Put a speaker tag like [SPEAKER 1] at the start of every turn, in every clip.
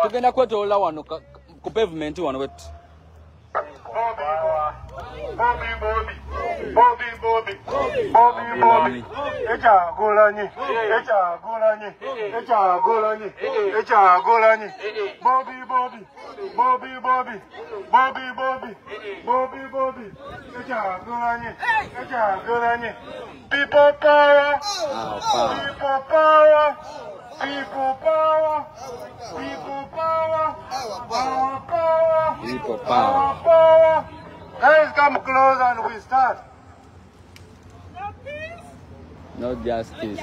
[SPEAKER 1] Tugenda kwetolola wano ku pavement wano wetu. Bobby. Echagulanyi. Echagulanyi. People power. People power. Guys, come close and we start.
[SPEAKER 2] No peace.
[SPEAKER 1] No justice.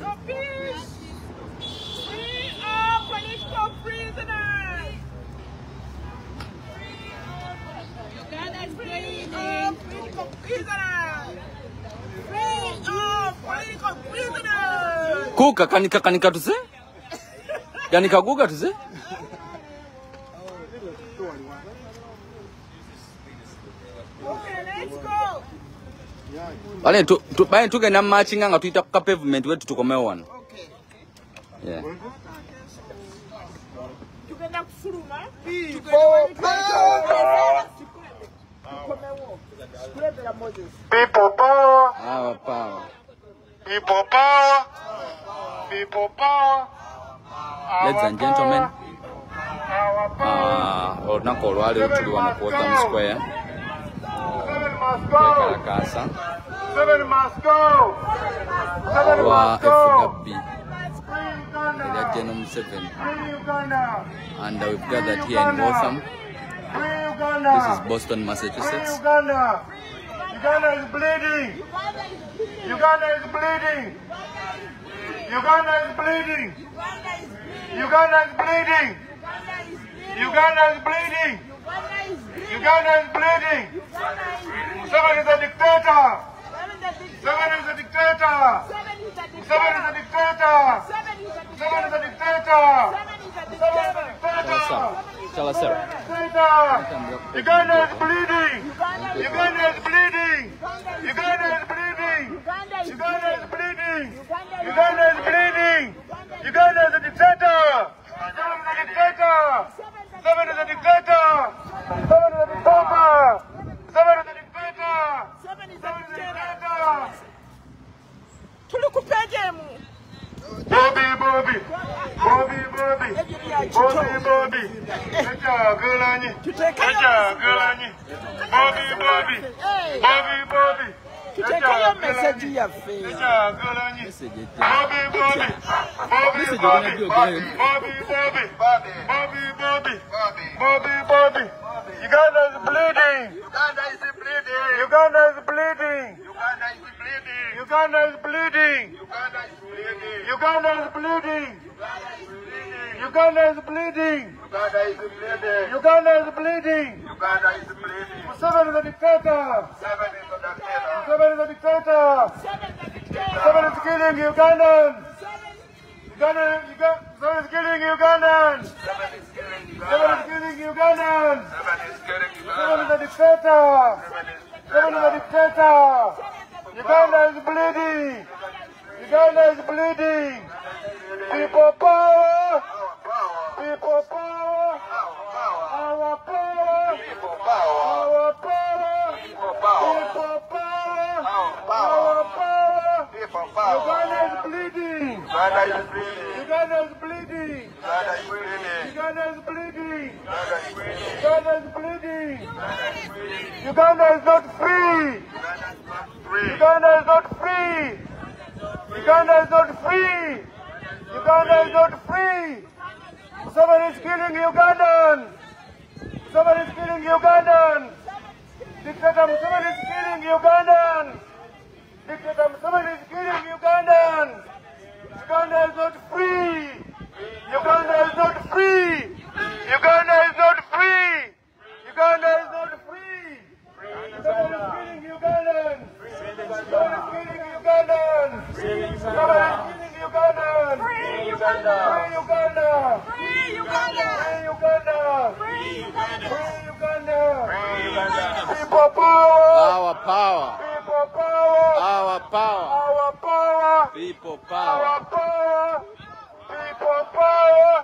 [SPEAKER 2] No peace. Free all political prisoners. Uganda is free all political prisoners. Free all political prisoners.
[SPEAKER 1] Kuka kanika tuze? Kanika kuka tuze?
[SPEAKER 2] Okay, let's go.
[SPEAKER 1] Wale tugenda marching nga tuita ku pavement wetu tukomeo wano.
[SPEAKER 2] Okay.
[SPEAKER 1] Yeah.
[SPEAKER 2] Tugenda kufuluma.
[SPEAKER 1] People power. Our power.
[SPEAKER 3] People power. People power.
[SPEAKER 1] Ladies and gentlemen, olunaku olwaleero tuli wano ku Welcome Square. Karakasa. Olwa FW. Elya General Museveni. And we've gathered here in Waltham. This is Boston, Massachusetts.
[SPEAKER 3] Uganda is bleeding. Uganda is bleeding. Uganda is bleeding. Uganda is bleeding. Uganda is bleeding. Uganda is bleeding. Museveni is a dictator. Museveni is a dictator. Museveni is a dictator. Museveni is a dictator.
[SPEAKER 1] Tell us, sir.
[SPEAKER 3] Uganda is bleeding. Uganda is bleeding. Uganda is bleeding. Uganda is bleeding. Uganda is bleeding. Uganda is a dictator. Museveni is a dictator. Museveni is a dictator. Museveni is a dictator. Museveni is a dictator. Museveni is a dictator.
[SPEAKER 2] Tulukupejemu.
[SPEAKER 3] Bobby. Echagulanyi. Bobby.
[SPEAKER 2] Tutekayo message yaffe.
[SPEAKER 3] Echagulanyi. Bobby. Uganda is bleeding. Uganda is bleeding. Uganda is bleeding. Uganda is bleeding. Uganda is bleeding. Uganda is bleeding. Uganda is bleeding. Museveni is a dictator. Museveni is a dictator. Museveni is killing Ugandans. Museveni is killing Ugandans. Museveni is killing Ugandans. Museveni is a dictator. Museveni is a dictator. Uganda is bleeding. Uganda is bleeding. People power. People power. Our power. People power. Our power. People power. People power. Our power. People power. Uganda is bleeding. Uganda is bleeding. Uganda is bleeding. Uganda is bleeding. Uganda is bleeding. Uganda is not free. Uganda is not free. Uganda is not free. Uganda is not free. Somebody is killing Ugandans. Somebody is killing Ugandans. Dictator Museveni is killing Ugandans. Dictator Museveni is killing Ugandans. Uganda is not free. Uganda is not free. Uganda is not free. Uganda is not free. Somebody is killing Ugandans. Somebody is killing Ugandans. Somebody is killing Ugandans. Free Uganda. Free Uganda. Free Uganda. Free Uganda. Free Uganda. Free Uganda. Free Uganda. People power.
[SPEAKER 1] Our power.
[SPEAKER 3] People power.
[SPEAKER 1] Our power.
[SPEAKER 3] Our power.
[SPEAKER 1] People
[SPEAKER 3] Our
[SPEAKER 1] power.
[SPEAKER 3] power. People power.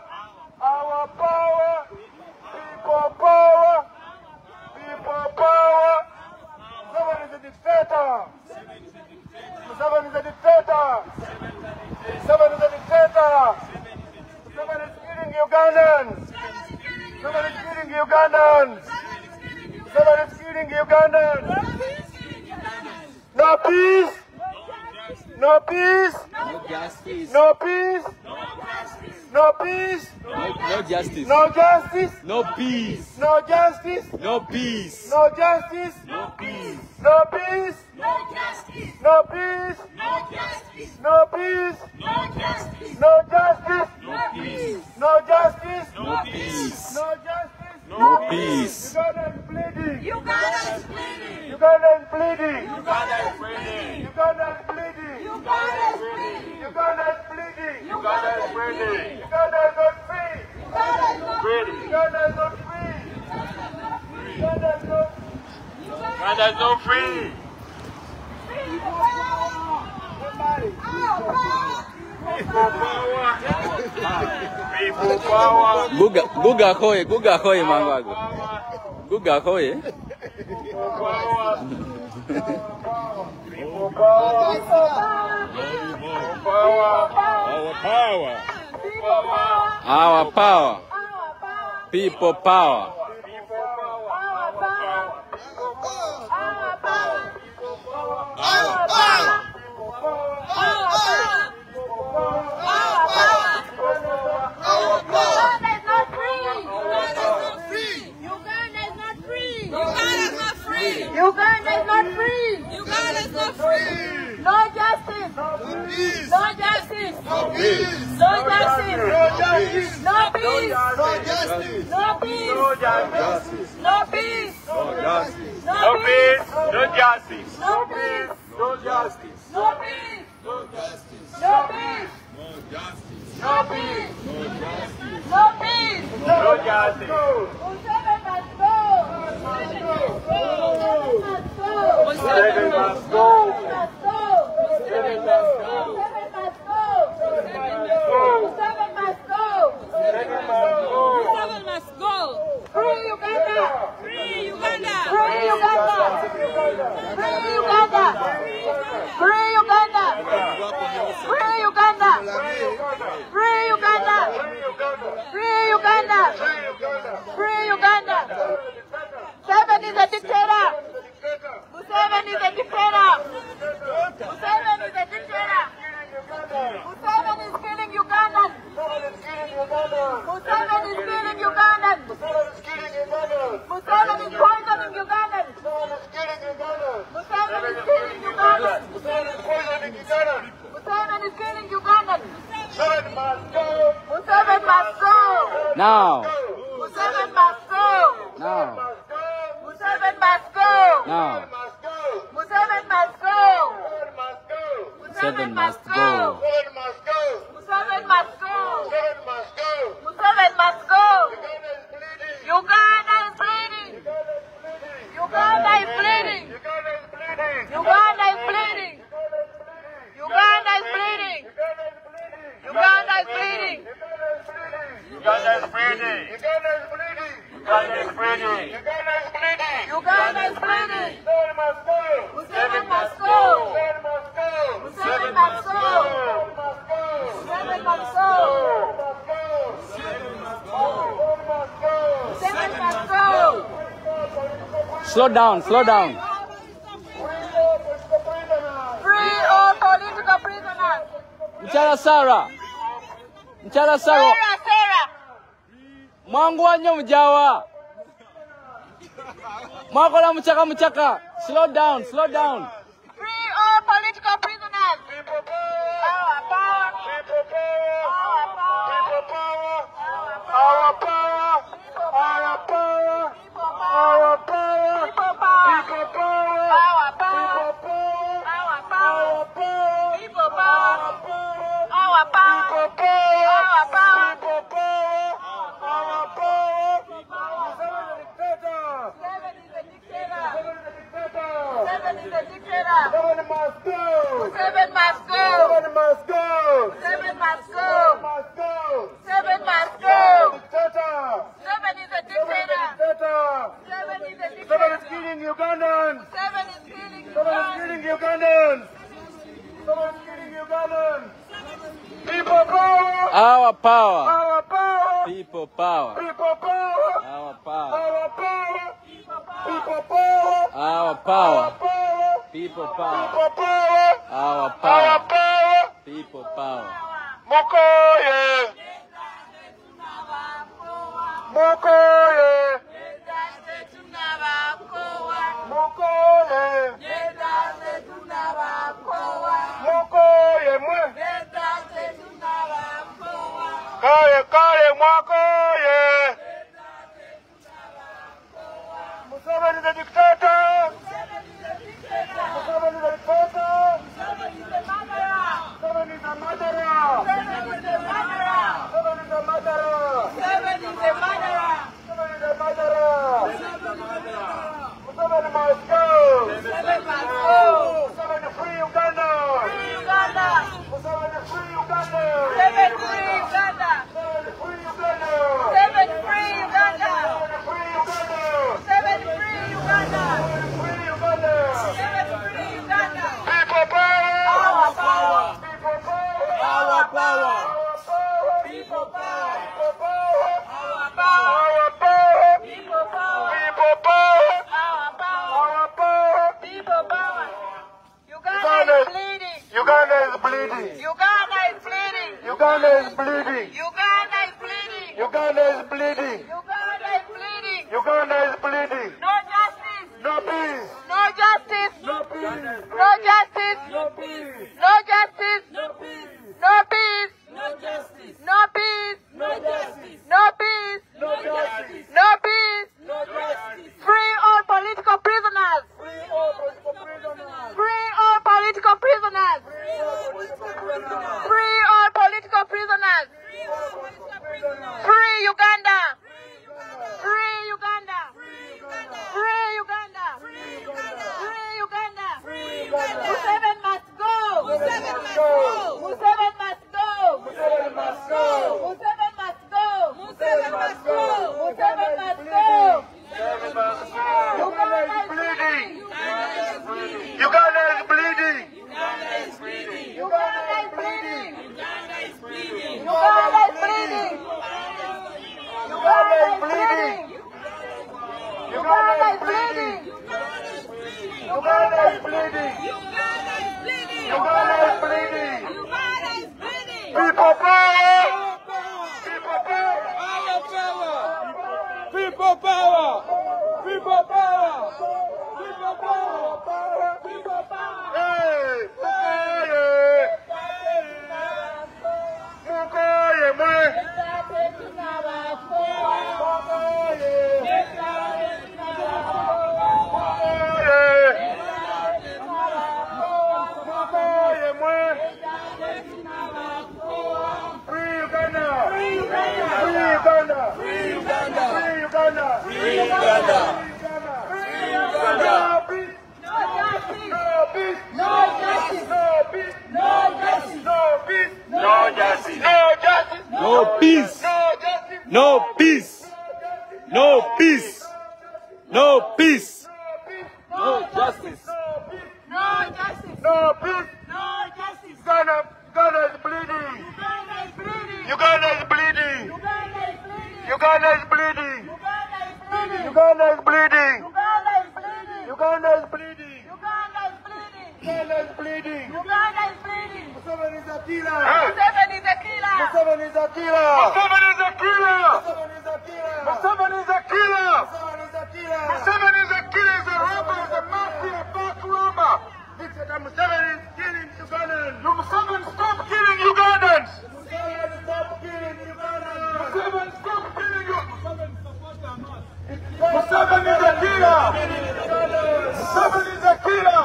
[SPEAKER 3] Ugandans. Museveni is killing Ugandans. No peace. No peace.
[SPEAKER 1] No justice.
[SPEAKER 3] No peace. No peace.
[SPEAKER 1] No justice.
[SPEAKER 3] No justice.
[SPEAKER 1] No peace.
[SPEAKER 3] No justice.
[SPEAKER 1] No peace.
[SPEAKER 3] No justice.
[SPEAKER 1] No peace.
[SPEAKER 3] No peace.
[SPEAKER 2] No justice.
[SPEAKER 3] No peace.
[SPEAKER 2] No justice.
[SPEAKER 3] No peace.
[SPEAKER 2] No justice.
[SPEAKER 3] No justice.
[SPEAKER 1] No peace.
[SPEAKER 3] No justice.
[SPEAKER 1] No peace.
[SPEAKER 3] No justice.
[SPEAKER 1] No peace.
[SPEAKER 3] Uganda is bleeding.
[SPEAKER 2] Uganda is bleeding.
[SPEAKER 3] Uganda is bleeding.
[SPEAKER 2] Uganda is bleeding.
[SPEAKER 3] Uganda is bleeding.
[SPEAKER 2] Uganda is bleeding.
[SPEAKER 3] Uganda is bleeding.
[SPEAKER 2] Uganda is bleeding.
[SPEAKER 3] Uganda is not free.
[SPEAKER 2] Uganda is not free.
[SPEAKER 3] Uganda is not free. Uganda is not
[SPEAKER 4] Uganda is not free. People power.
[SPEAKER 1] Guga khoye mangwago. Guga khoye.
[SPEAKER 4] People power.
[SPEAKER 3] people power.
[SPEAKER 1] Our power. People power.
[SPEAKER 2] Uganda is not free. Uganda is not free. No justice. No justice. No peace. No justice. No peace. No justice. No peace.
[SPEAKER 4] No justice.
[SPEAKER 2] No peace.
[SPEAKER 4] No justice.
[SPEAKER 2] No
[SPEAKER 4] No
[SPEAKER 2] peace.
[SPEAKER 4] peace. No justice.
[SPEAKER 2] No peace.
[SPEAKER 4] No justice.
[SPEAKER 2] No peace.
[SPEAKER 4] No justice.
[SPEAKER 2] No peace.
[SPEAKER 4] No justice.
[SPEAKER 2] No peace. No peace.
[SPEAKER 4] No justice.
[SPEAKER 2] Museveni must go.
[SPEAKER 4] Museveni must go.
[SPEAKER 2] Museveni must go. Museveni must go. Museveni must go. Free Uganda. Free Uganda. Free Uganda. Free Uganda. Free Uganda. Free Uganda. Free Uganda. Free Uganda. Free Uganda. Museveni is a dictator. Museveni is a dictator. Museveni is a dictator. Museveni is killing Ugandans. Museveni is killing Ugandans. Museveni is poisoning Ugandans. Museveni is killing Ugandans. Museveni is killing Ugandans. Museveni must go.
[SPEAKER 1] Now.
[SPEAKER 2] Museveni must go.
[SPEAKER 1] Now.
[SPEAKER 2] Museveni must go.
[SPEAKER 1] Now.
[SPEAKER 2] Museveni must go.
[SPEAKER 1] Museveni must go.
[SPEAKER 2] Museveni must go. Museveni must go. Uganda is bleeding. Uganda is bleeding. Uganda is bleeding. Uganda is bleeding. Uganda is bleeding.
[SPEAKER 4] Uganda is bleeding. Uganda is bleeding.
[SPEAKER 2] Uganda is bleeding. Museveni must go. Museveni must go. Museveni must go. Museveni must go.
[SPEAKER 1] Slow down, slow down.
[SPEAKER 2] Free all political prisoners.
[SPEAKER 1] Mchara Sarah. Mchara Sarah.
[SPEAKER 2] Sarah.
[SPEAKER 1] Mwangu wanyo mjawa. Mwakola mchaka. Slow down, slow down.
[SPEAKER 2] Free all political prisoners. Our power.
[SPEAKER 3] Our power. Our power. Our power.
[SPEAKER 2] People power.
[SPEAKER 3] People power.
[SPEAKER 2] Our power.
[SPEAKER 3] People power.
[SPEAKER 2] Our power.
[SPEAKER 3] Our power.
[SPEAKER 2] People power.
[SPEAKER 3] Our
[SPEAKER 2] Our power.
[SPEAKER 3] People power.
[SPEAKER 2] Our power.
[SPEAKER 3] People power. Our power. Museveni is a dictator.
[SPEAKER 2] Museveni is a dictator.
[SPEAKER 3] Museveni is a dictator.
[SPEAKER 2] Museveni
[SPEAKER 3] must go.
[SPEAKER 2] Museveni must go.
[SPEAKER 3] Museveni must go.
[SPEAKER 2] Museveni must go.
[SPEAKER 3] Must go.
[SPEAKER 2] Museveni must go.
[SPEAKER 3] Dictator.
[SPEAKER 2] Museveni is a dictator.
[SPEAKER 3] Dictator.
[SPEAKER 2] Museveni is a
[SPEAKER 3] Museveni is
[SPEAKER 2] dictator.
[SPEAKER 3] killing Ugandans.
[SPEAKER 2] Museveni is killing
[SPEAKER 3] Museveni is
[SPEAKER 2] Ugandans.
[SPEAKER 3] killing Ugandans. Museveni is killing Ugandans. People power.
[SPEAKER 1] Our power.
[SPEAKER 3] Our power.
[SPEAKER 1] People power.
[SPEAKER 3] People power.
[SPEAKER 1] Our power.
[SPEAKER 3] Our
[SPEAKER 1] Our power. People power. Our power. People power.
[SPEAKER 3] Mukoye. Mukoye. Mukoye. Mukoye mwe. Kale kale mwakoye. Museveni the dictator. Museveni the dictator. Museveni is a murderer. Museveni is a murderer. Museveni is a murderer. Museveni must go. Museveni must go. Museveni free Uganda. Free Uganda. Museveni free Uganda. Museveni free Uganda. Museveni free Uganda. Museveni free Uganda. Museveni free Uganda. Museveni free Uganda. Free Uganda. Museveni free Uganda. People power. Our power. People power. Our power. People power. People power. Our power. Our power. People power. People power. Our power. Our power. People power. Uganda is bleeding. Uganda is bleeding. Uganda is bleeding. Uganda is bleeding. Uganda is bleeding. Uganda is bleeding. Uganda is bleeding. Uganda is bleeding. No justice. No peace. No justice. No peace. No justice. No peace. No justice. No peace. No peace. No justice. No peace. No justice. No peace. No justice. No peace. No justice. Free all political prisoners. Free all political prisoners. Free all political prisoners. Free all political prisoners. Free Uganda. Free Uganda. Free Uganda. Free Uganda. Museveni must go. Museveni must go. Museveni must go. Museveni must go. Museveni must go. Museveni must go. Museveni must go. Uganda is bleeding. Uganda is bleeding. Uganda is bleeding. Uganda is bleeding. Uganda is bleeding. Uganda is bleeding. Uganda is bleeding. Uganda is bleeding. Uganda is bleeding. Uganda is bleeding. People power. People power. People power. People power. People power. People power. Hey, Mukoye, Mukoye, Free Uganda. Free Uganda. Free Uganda. Free Uganda. Free Uganda. Free Uganda. No peace. No justice. No peace. No justice. No peace. No justice. No justice.
[SPEAKER 1] No peace.
[SPEAKER 3] No justice.
[SPEAKER 1] No peace. No peace.
[SPEAKER 3] No justice.
[SPEAKER 2] No justice.
[SPEAKER 3] No peace.
[SPEAKER 2] No justice.
[SPEAKER 3] Uganda is bleeding.
[SPEAKER 2] Uganda is bleeding.
[SPEAKER 3] Uganda is bleeding.
[SPEAKER 2] Uganda is bleeding.
[SPEAKER 3] Uganda is bleeding. Uganda is
[SPEAKER 2] Uganda is bleeding.
[SPEAKER 3] bleeding.
[SPEAKER 2] Uganda is bleeding.
[SPEAKER 3] Uganda is bleeding.
[SPEAKER 2] Uganda is bleeding.
[SPEAKER 3] Museveni is a killer.
[SPEAKER 2] Museveni is a killer.
[SPEAKER 3] Museveni is a killer. Museveni is a killer. Museveni is a killer. Museveni is a killer. He's a robber. He's a mafia, a back robber. Dictator Museveni is killing Ugandans. Museveni, stop killing Ugandans. Museveni, stop killing Ugandans. Museveni, stop killing you. Museveni is a killer. Museveni is a killer.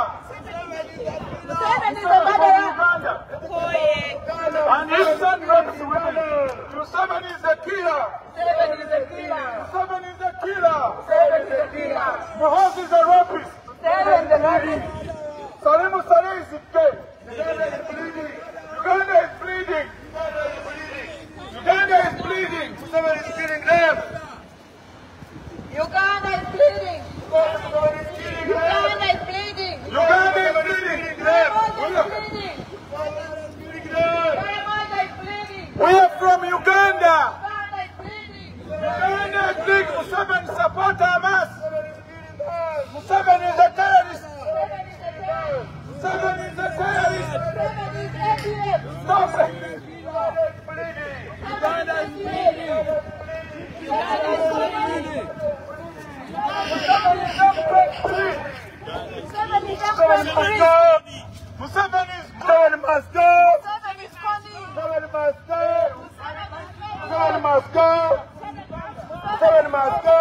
[SPEAKER 2] Museveni is a murderer.
[SPEAKER 3] And listen, Museveni is a killer.
[SPEAKER 2] Museveni is a killer.
[SPEAKER 3] Museveni is a killer.
[SPEAKER 2] Museveni is a killer.
[SPEAKER 3] Muhoozi is a rapist.
[SPEAKER 2] Museveni is a rapist.
[SPEAKER 3] Salimu Saleh is dead. Uganda is bleeding. Uganda is bleeding. Uganda is bleeding. Museveni is killing them.
[SPEAKER 2] Uganda is bleeding.
[SPEAKER 3] Museveni is killing them.
[SPEAKER 2] Uganda is bleeding.
[SPEAKER 3] Uganda is bleeding.
[SPEAKER 2] Uganda is bleeding.
[SPEAKER 3] We are from Uganda.
[SPEAKER 2] Uganda is bleeding.
[SPEAKER 3] Uganda is bleeding. Museveni support Hamas. Museveni is a Museveni must go. Museveni must go. Museveni must go. Museveni must go.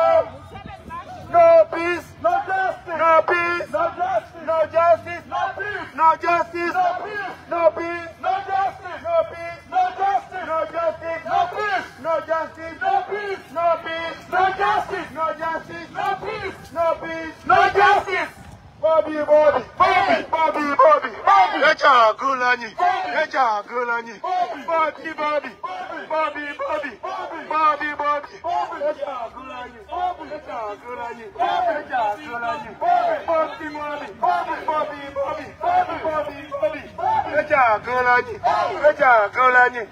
[SPEAKER 3] No peace, no justice. No peace, no justice. No justice, no peace. No justice, no peace. No peace, no justice. No peace, no justice. No justice, no peace. No justice, no peace. No peace, no justice. No justice, no peace. No peace, no justice. Bobby, Bobby, Bobby, Bobby, Bobby, Bobby. Echa Gulani, Echa Gulani, Bobby, Bobby, Bobby, Bobby, Bobby, Bobby, Echa Gulani, Echa Gulani, Echa Gulani, Bobby, Bobby, Bobby, Bobby, Bobby, Bobby, Echa Gulani, Echa Gulani,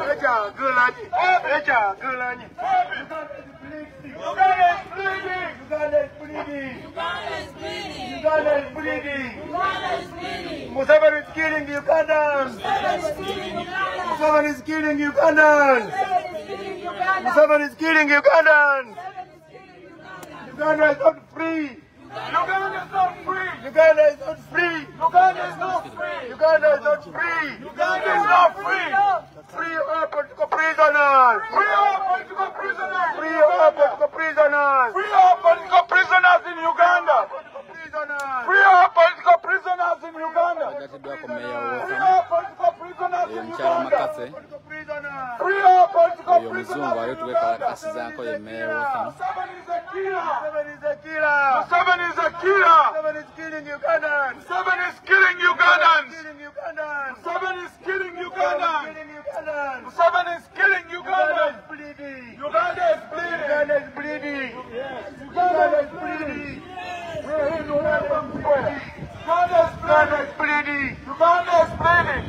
[SPEAKER 3] Echa Gulani, Echa Gulani. Uganda is bleeding! Uganda is bleeding! Uganda is bleeding! Uganda is bleeding! Uganda is bleeding! Museveni is killing the Ugandans! Museveni is killing Ugandans! Museveni is killing Ugandans! Uganda is not free! Uganda is not free! Uganda is not free! Uganda is not free! Uganda is not free! Uganda is not free! Free all political prisoners! Free all political prisoners! Free all political prisoners! Free all political prisoners in Uganda! Free all political prisoners in Uganda! Free all political prisoners in Uganda! Free all political prisoners in Uganda! Museveni is a killer! Museveni is a killer! Museveni is a killer! Museveni is killing Ugandans! Museveni is killing Ugandans! Museveni is killing Ugandans! Museveni is killing Ugandans! Uganda is bleeding! Uganda is bleeding! Uganda is bleeding! Uganda is bleeding! Uganda is bleeding!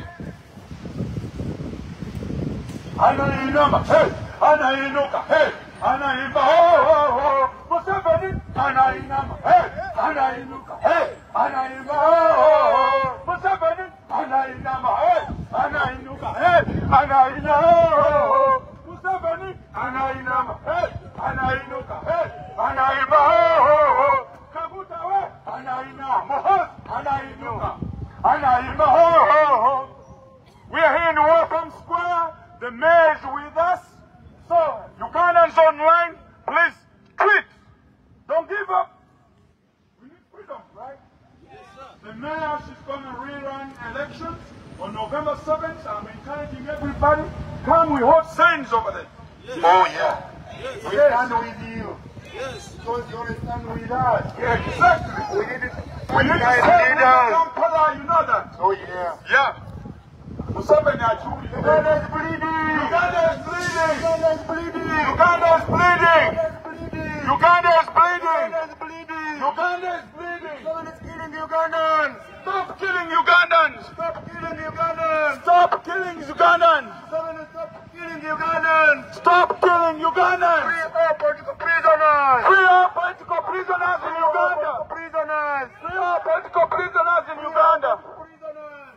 [SPEAKER 3] Anainama, hey! Anainuka, hey! Anaimba, oh! Museveni, Anainama, hey! Anainuka, hey! Anaimba, oh! Museveni, Anainama, hey! Anainuka, hey! Anaina, oh! Museveni, Anainama, hey! Anainuka, hey! Anaimba, oh! Kabuta, hey! Anaina, Mohos, Anainuka, Anaimba, oh! We are here in Welcome Square. The mayor is with us. So, Ugandans online, please tweet. Don't give up. We need freedom, right? Yes, sir. The mayor is going to rerun elections on November 7th. I'm encouraging everybody. Come, we hold signs over there. Yes. Oh, yeah. Yes. We stand with you. Yes. Because you stand with us. Yeah, exactly. We need it. We need to stand with you know that. Oh, yeah. Yeah. Museveni Uganda is bleeding! Uganda is bleeding! Uganda is bleeding! Uganda is bleeding! Uganda is bleeding! Uganda is bleeding! Museveni is killing Ugandans! Stop killing Ugandans! Stop killing Ugandans! Stop killing Ugandans! Museveni, stop killing Ugandans! Stop killing Ugandans! Free all political prisoners! Free all political prisoners in Uganda! Prisoners! Free all political prisoners in Uganda!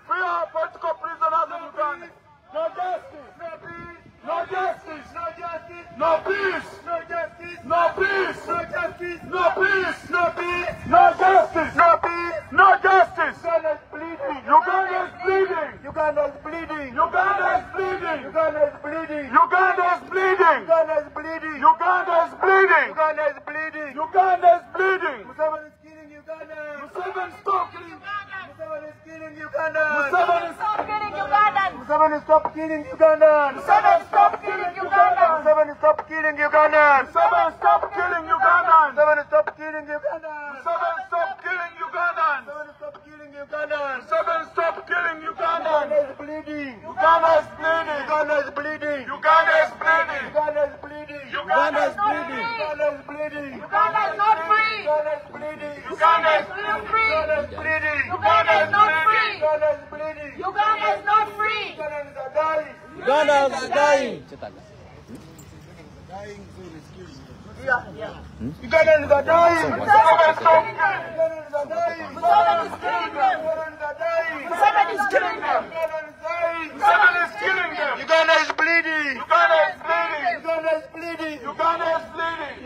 [SPEAKER 3] Free all political prisoners in Uganda. No justice. No peace. No justice. No justice. No peace. No justice. No peace. No justice. No peace. No peace. No justice. No peace. No justice. Uganda is bleeding. Uganda is bleeding. Uganda is bleeding. Uganda is bleeding. Uganda is bleeding. Uganda is bleeding. Uganda is bleeding. Uganda is bleeding. Uganda is bleeding. Uganda is bleeding. Museveni is killing Uganda. Museveni stop killing Uganda. Museveni is killing Uganda. Museveni stop killing Uganda. Museveni stop killing Uganda. Museveni stop killing Uganda. Museveni stop killing Uganda. Museveni stop killing Uganda. Museveni stop killing Uganda. Museveni stop killing Uganda. Museveni stop killing Uganda. Museveni stop killing Uganda. Uganda is bleeding. Uganda is bleeding. Uganda is bleeding. Uganda is bleeding. Uganda is bleeding. Uganda is bleeding. Uganda is bleeding. Uganda is not free. Uganda is bleeding. Uganda is free. Uganda is bleeding. Uganda is not free. Uganda is bleeding. Uganda is not free. Ugandans are dying. Ugandans are dying. Ugandans are dying. Ugandans are dying. Museveni is killing them. Ugandans are dying. Museveni is killing them. Ugandans are dying. Museveni is killing them. Uganda is bleeding. Uganda is bleeding. Uganda is bleeding. Uganda is bleeding.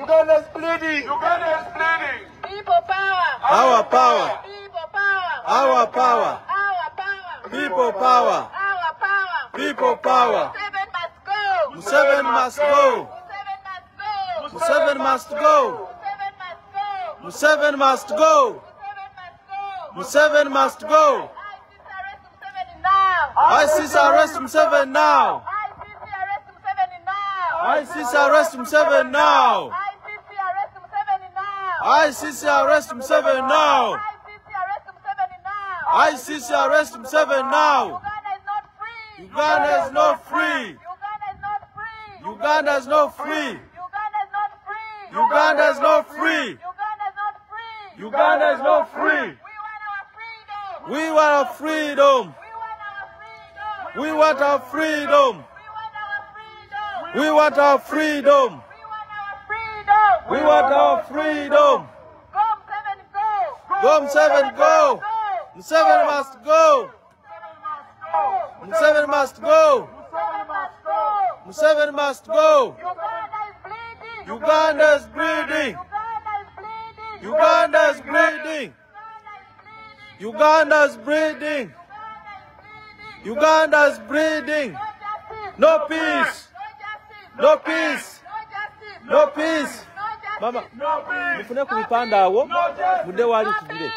[SPEAKER 3] Uganda is bleeding. Uganda is bleeding.
[SPEAKER 2] People power.
[SPEAKER 1] Our power.
[SPEAKER 2] People power.
[SPEAKER 1] Our power.
[SPEAKER 2] Our power.
[SPEAKER 1] People power.
[SPEAKER 2] Our power.
[SPEAKER 1] People power.
[SPEAKER 2] Museveni must go.
[SPEAKER 1] Museveni must go.
[SPEAKER 2] Museveni must go.
[SPEAKER 1] Museveni must go. Museveni must go. ISIS arrest Museveni now. ISIS arrest Museveni now. ISIS arrest Museveni now. ISIS arrest Museveni now. Uganda is not free. Uganda is not free. Uganda is not free. Uganda is not free. We want our freedom. We want our freedom. We want our freedom. We want our freedom. Go Museveni, go. Museveni must go. Museveni must go. Museveni must go. Uganda is bleeding. Uganda is bleeding. Uganda is bleeding. Uganda is bleeding. No peace. No peace. No peace. Mama, mufune kubipanda awo mude wali kugire.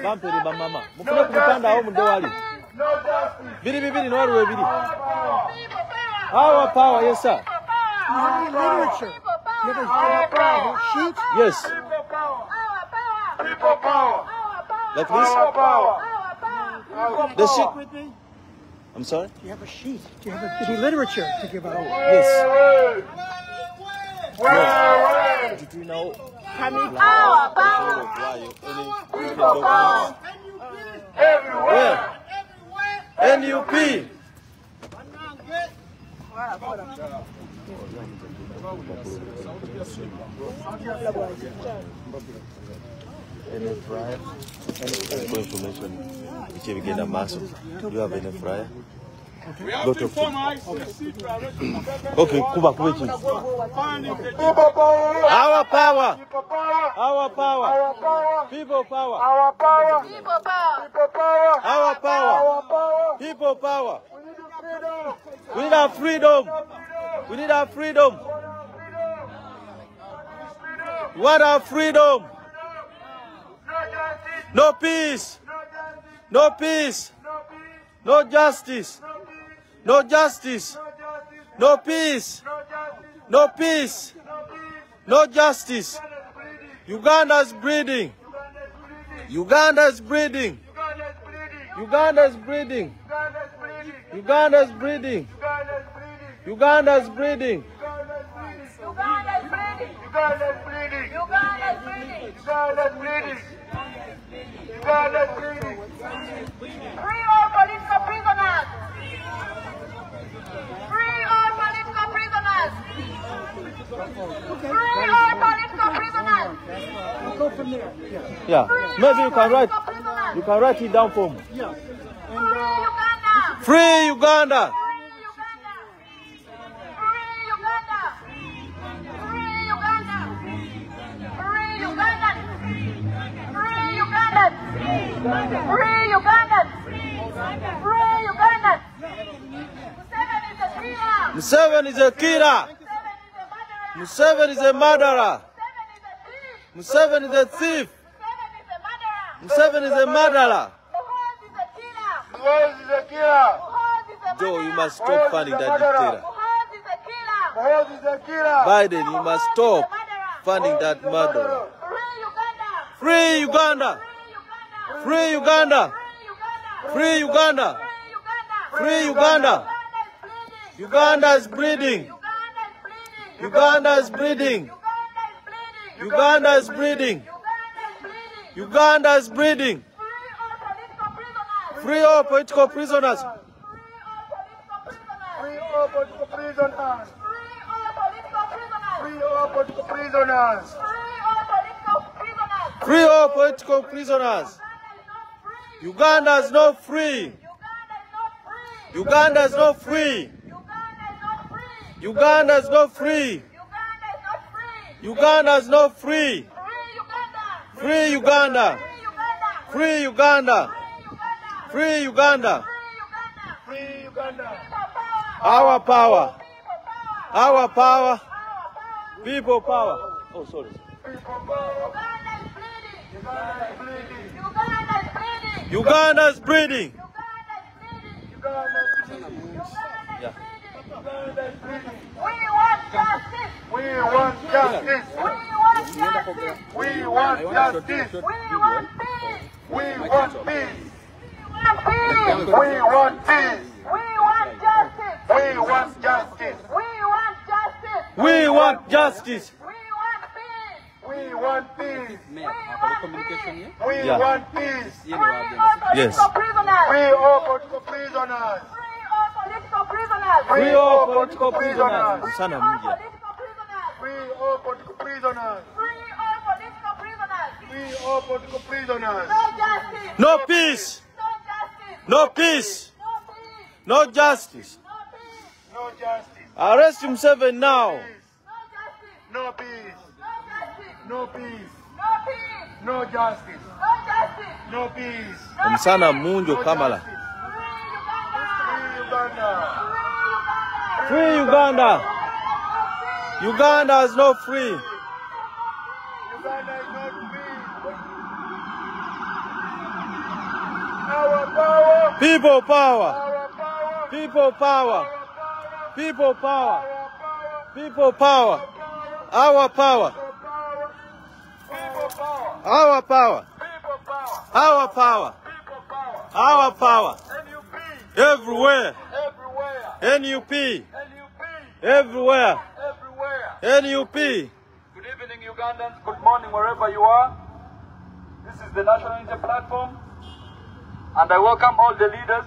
[SPEAKER 1] Bampere ba mama. Mufune kubipanda awo mude wali. Biri no wali biri. Our power, yes sir.
[SPEAKER 5] Literature. You have a sheet?
[SPEAKER 1] Yes.
[SPEAKER 3] People power.
[SPEAKER 1] Like this? The sheet. I'm sorry?
[SPEAKER 5] Do you have a sheet? Do you have any literature to give out?
[SPEAKER 1] Yes.
[SPEAKER 3] Where?
[SPEAKER 1] Did you know?
[SPEAKER 2] Our power. People power.
[SPEAKER 3] Everywhere.
[SPEAKER 1] Where? NUP. Any fryer? Any information which you get a massive. Do you have any fryer? Go to okay, Kuba,
[SPEAKER 3] People power.
[SPEAKER 1] our power.
[SPEAKER 3] People power.
[SPEAKER 1] Our power.
[SPEAKER 3] Our power.
[SPEAKER 1] People power.
[SPEAKER 3] Our power.
[SPEAKER 2] People power.
[SPEAKER 3] People power.
[SPEAKER 1] Our power.
[SPEAKER 3] Our power.
[SPEAKER 1] People power.
[SPEAKER 3] We need the freedom.
[SPEAKER 1] We need our freedom. We need our freedom. We want our freedom. No peace. No peace. No justice. No justice. No peace. No peace. No justice. Uganda is bleeding. Uganda is bleeding. Uganda is bleeding. Uganda is bleeding. Uganda is bleeding.
[SPEAKER 3] Uganda is bleeding.
[SPEAKER 2] Uganda is bleeding.
[SPEAKER 3] Uganda is bleeding. Uganda is bleeding.
[SPEAKER 2] Free all political prisoners. Free all political prisoners. Free all political prisoners.
[SPEAKER 5] We'll go from there. Yeah.
[SPEAKER 1] Yeah. Maybe you can write. You can write it down for me.
[SPEAKER 5] Yeah.
[SPEAKER 2] Free Uganda.
[SPEAKER 1] Free Uganda.
[SPEAKER 2] Free Uganda. Free Uganda. Free Uganda. Free Uganda. Free Uganda. Free Uganda. Museveni is a killer.
[SPEAKER 1] Museveni is a killer. Museveni is a murderer. Museveni is a thief. Museveni is a murderer.
[SPEAKER 3] Who is the killer?
[SPEAKER 1] Joe, you must stop funding that dictator.
[SPEAKER 3] Who is the killer?
[SPEAKER 1] Biden, you must stop funding that murderer. Free Uganda. Free Uganda. Free Uganda. Free Uganda. Uganda is bleeding. Uganda is bleeding. Uganda is bleeding. Uganda is bleeding. Free all political prisoners.
[SPEAKER 3] Free all political prisoners. Free all political prisoners.
[SPEAKER 1] Free all political prisoners. Uganda is not free. Uganda is not free. Uganda is not free. Uganda is not free. Free Uganda. Free Uganda. Free Uganda.
[SPEAKER 3] Free Uganda.
[SPEAKER 1] Our power. Our power. People power. Oh, sorry.
[SPEAKER 3] People power. Uganda is bleeding.
[SPEAKER 1] Uganda is bleeding.
[SPEAKER 3] Uganda is bleeding.
[SPEAKER 1] Yeah.
[SPEAKER 3] Uganda is bleeding.
[SPEAKER 2] We want justice.
[SPEAKER 3] We want justice.
[SPEAKER 2] We want justice.
[SPEAKER 3] We want justice.
[SPEAKER 2] We want peace.
[SPEAKER 3] We want peace.
[SPEAKER 2] We want peace.
[SPEAKER 3] We want peace.
[SPEAKER 2] We want justice.
[SPEAKER 3] We want justice.
[SPEAKER 2] We want justice.
[SPEAKER 1] We want justice.
[SPEAKER 3] We want peace.
[SPEAKER 2] We want peace.
[SPEAKER 3] We
[SPEAKER 1] Yeah.
[SPEAKER 3] want peace.
[SPEAKER 2] Free all
[SPEAKER 1] Yes.
[SPEAKER 2] political prisoners.
[SPEAKER 3] Free all political prisoners.
[SPEAKER 2] Free all political prisoners.
[SPEAKER 1] Free all political prisoners. Sana
[SPEAKER 2] All
[SPEAKER 1] mjia.
[SPEAKER 2] political prisoners.
[SPEAKER 3] Free all political prisoners.
[SPEAKER 2] Free all political prisoners.
[SPEAKER 3] Free all political prisoners.
[SPEAKER 2] No justice.
[SPEAKER 1] No peace.
[SPEAKER 2] No justice.
[SPEAKER 1] No peace.
[SPEAKER 2] No peace.
[SPEAKER 1] No justice.
[SPEAKER 2] No peace.
[SPEAKER 3] No justice.
[SPEAKER 1] Arrest Museveni now.
[SPEAKER 3] Peace.
[SPEAKER 2] No justice.
[SPEAKER 3] No peace.
[SPEAKER 2] No justice.
[SPEAKER 3] No peace.
[SPEAKER 2] No peace.
[SPEAKER 3] No justice.
[SPEAKER 2] No justice.
[SPEAKER 3] No peace.
[SPEAKER 1] Msana Munjo
[SPEAKER 3] No
[SPEAKER 1] Kamala.
[SPEAKER 3] justice.
[SPEAKER 2] Free Uganda.
[SPEAKER 3] Free
[SPEAKER 1] Free
[SPEAKER 3] Uganda.
[SPEAKER 1] Uganda. Uganda is not free.
[SPEAKER 3] Uganda is not free. Our power.
[SPEAKER 1] People power.
[SPEAKER 3] Our power.
[SPEAKER 1] People power.
[SPEAKER 3] Our power.
[SPEAKER 1] People power.
[SPEAKER 3] Our power.
[SPEAKER 1] People power. Our power.
[SPEAKER 3] People power.
[SPEAKER 1] Our power.
[SPEAKER 3] People power.
[SPEAKER 1] Our power.
[SPEAKER 3] People power.
[SPEAKER 1] Our power.
[SPEAKER 3] NUP.
[SPEAKER 1] Everywhere.
[SPEAKER 3] Everywhere.
[SPEAKER 1] NUP.
[SPEAKER 3] NUP.
[SPEAKER 1] Everywhere.
[SPEAKER 3] Everywhere.
[SPEAKER 1] NUP.
[SPEAKER 4] Good evening, Ugandans. Good morning, wherever you are. This is the National Unity Platform, and I welcome all the leaders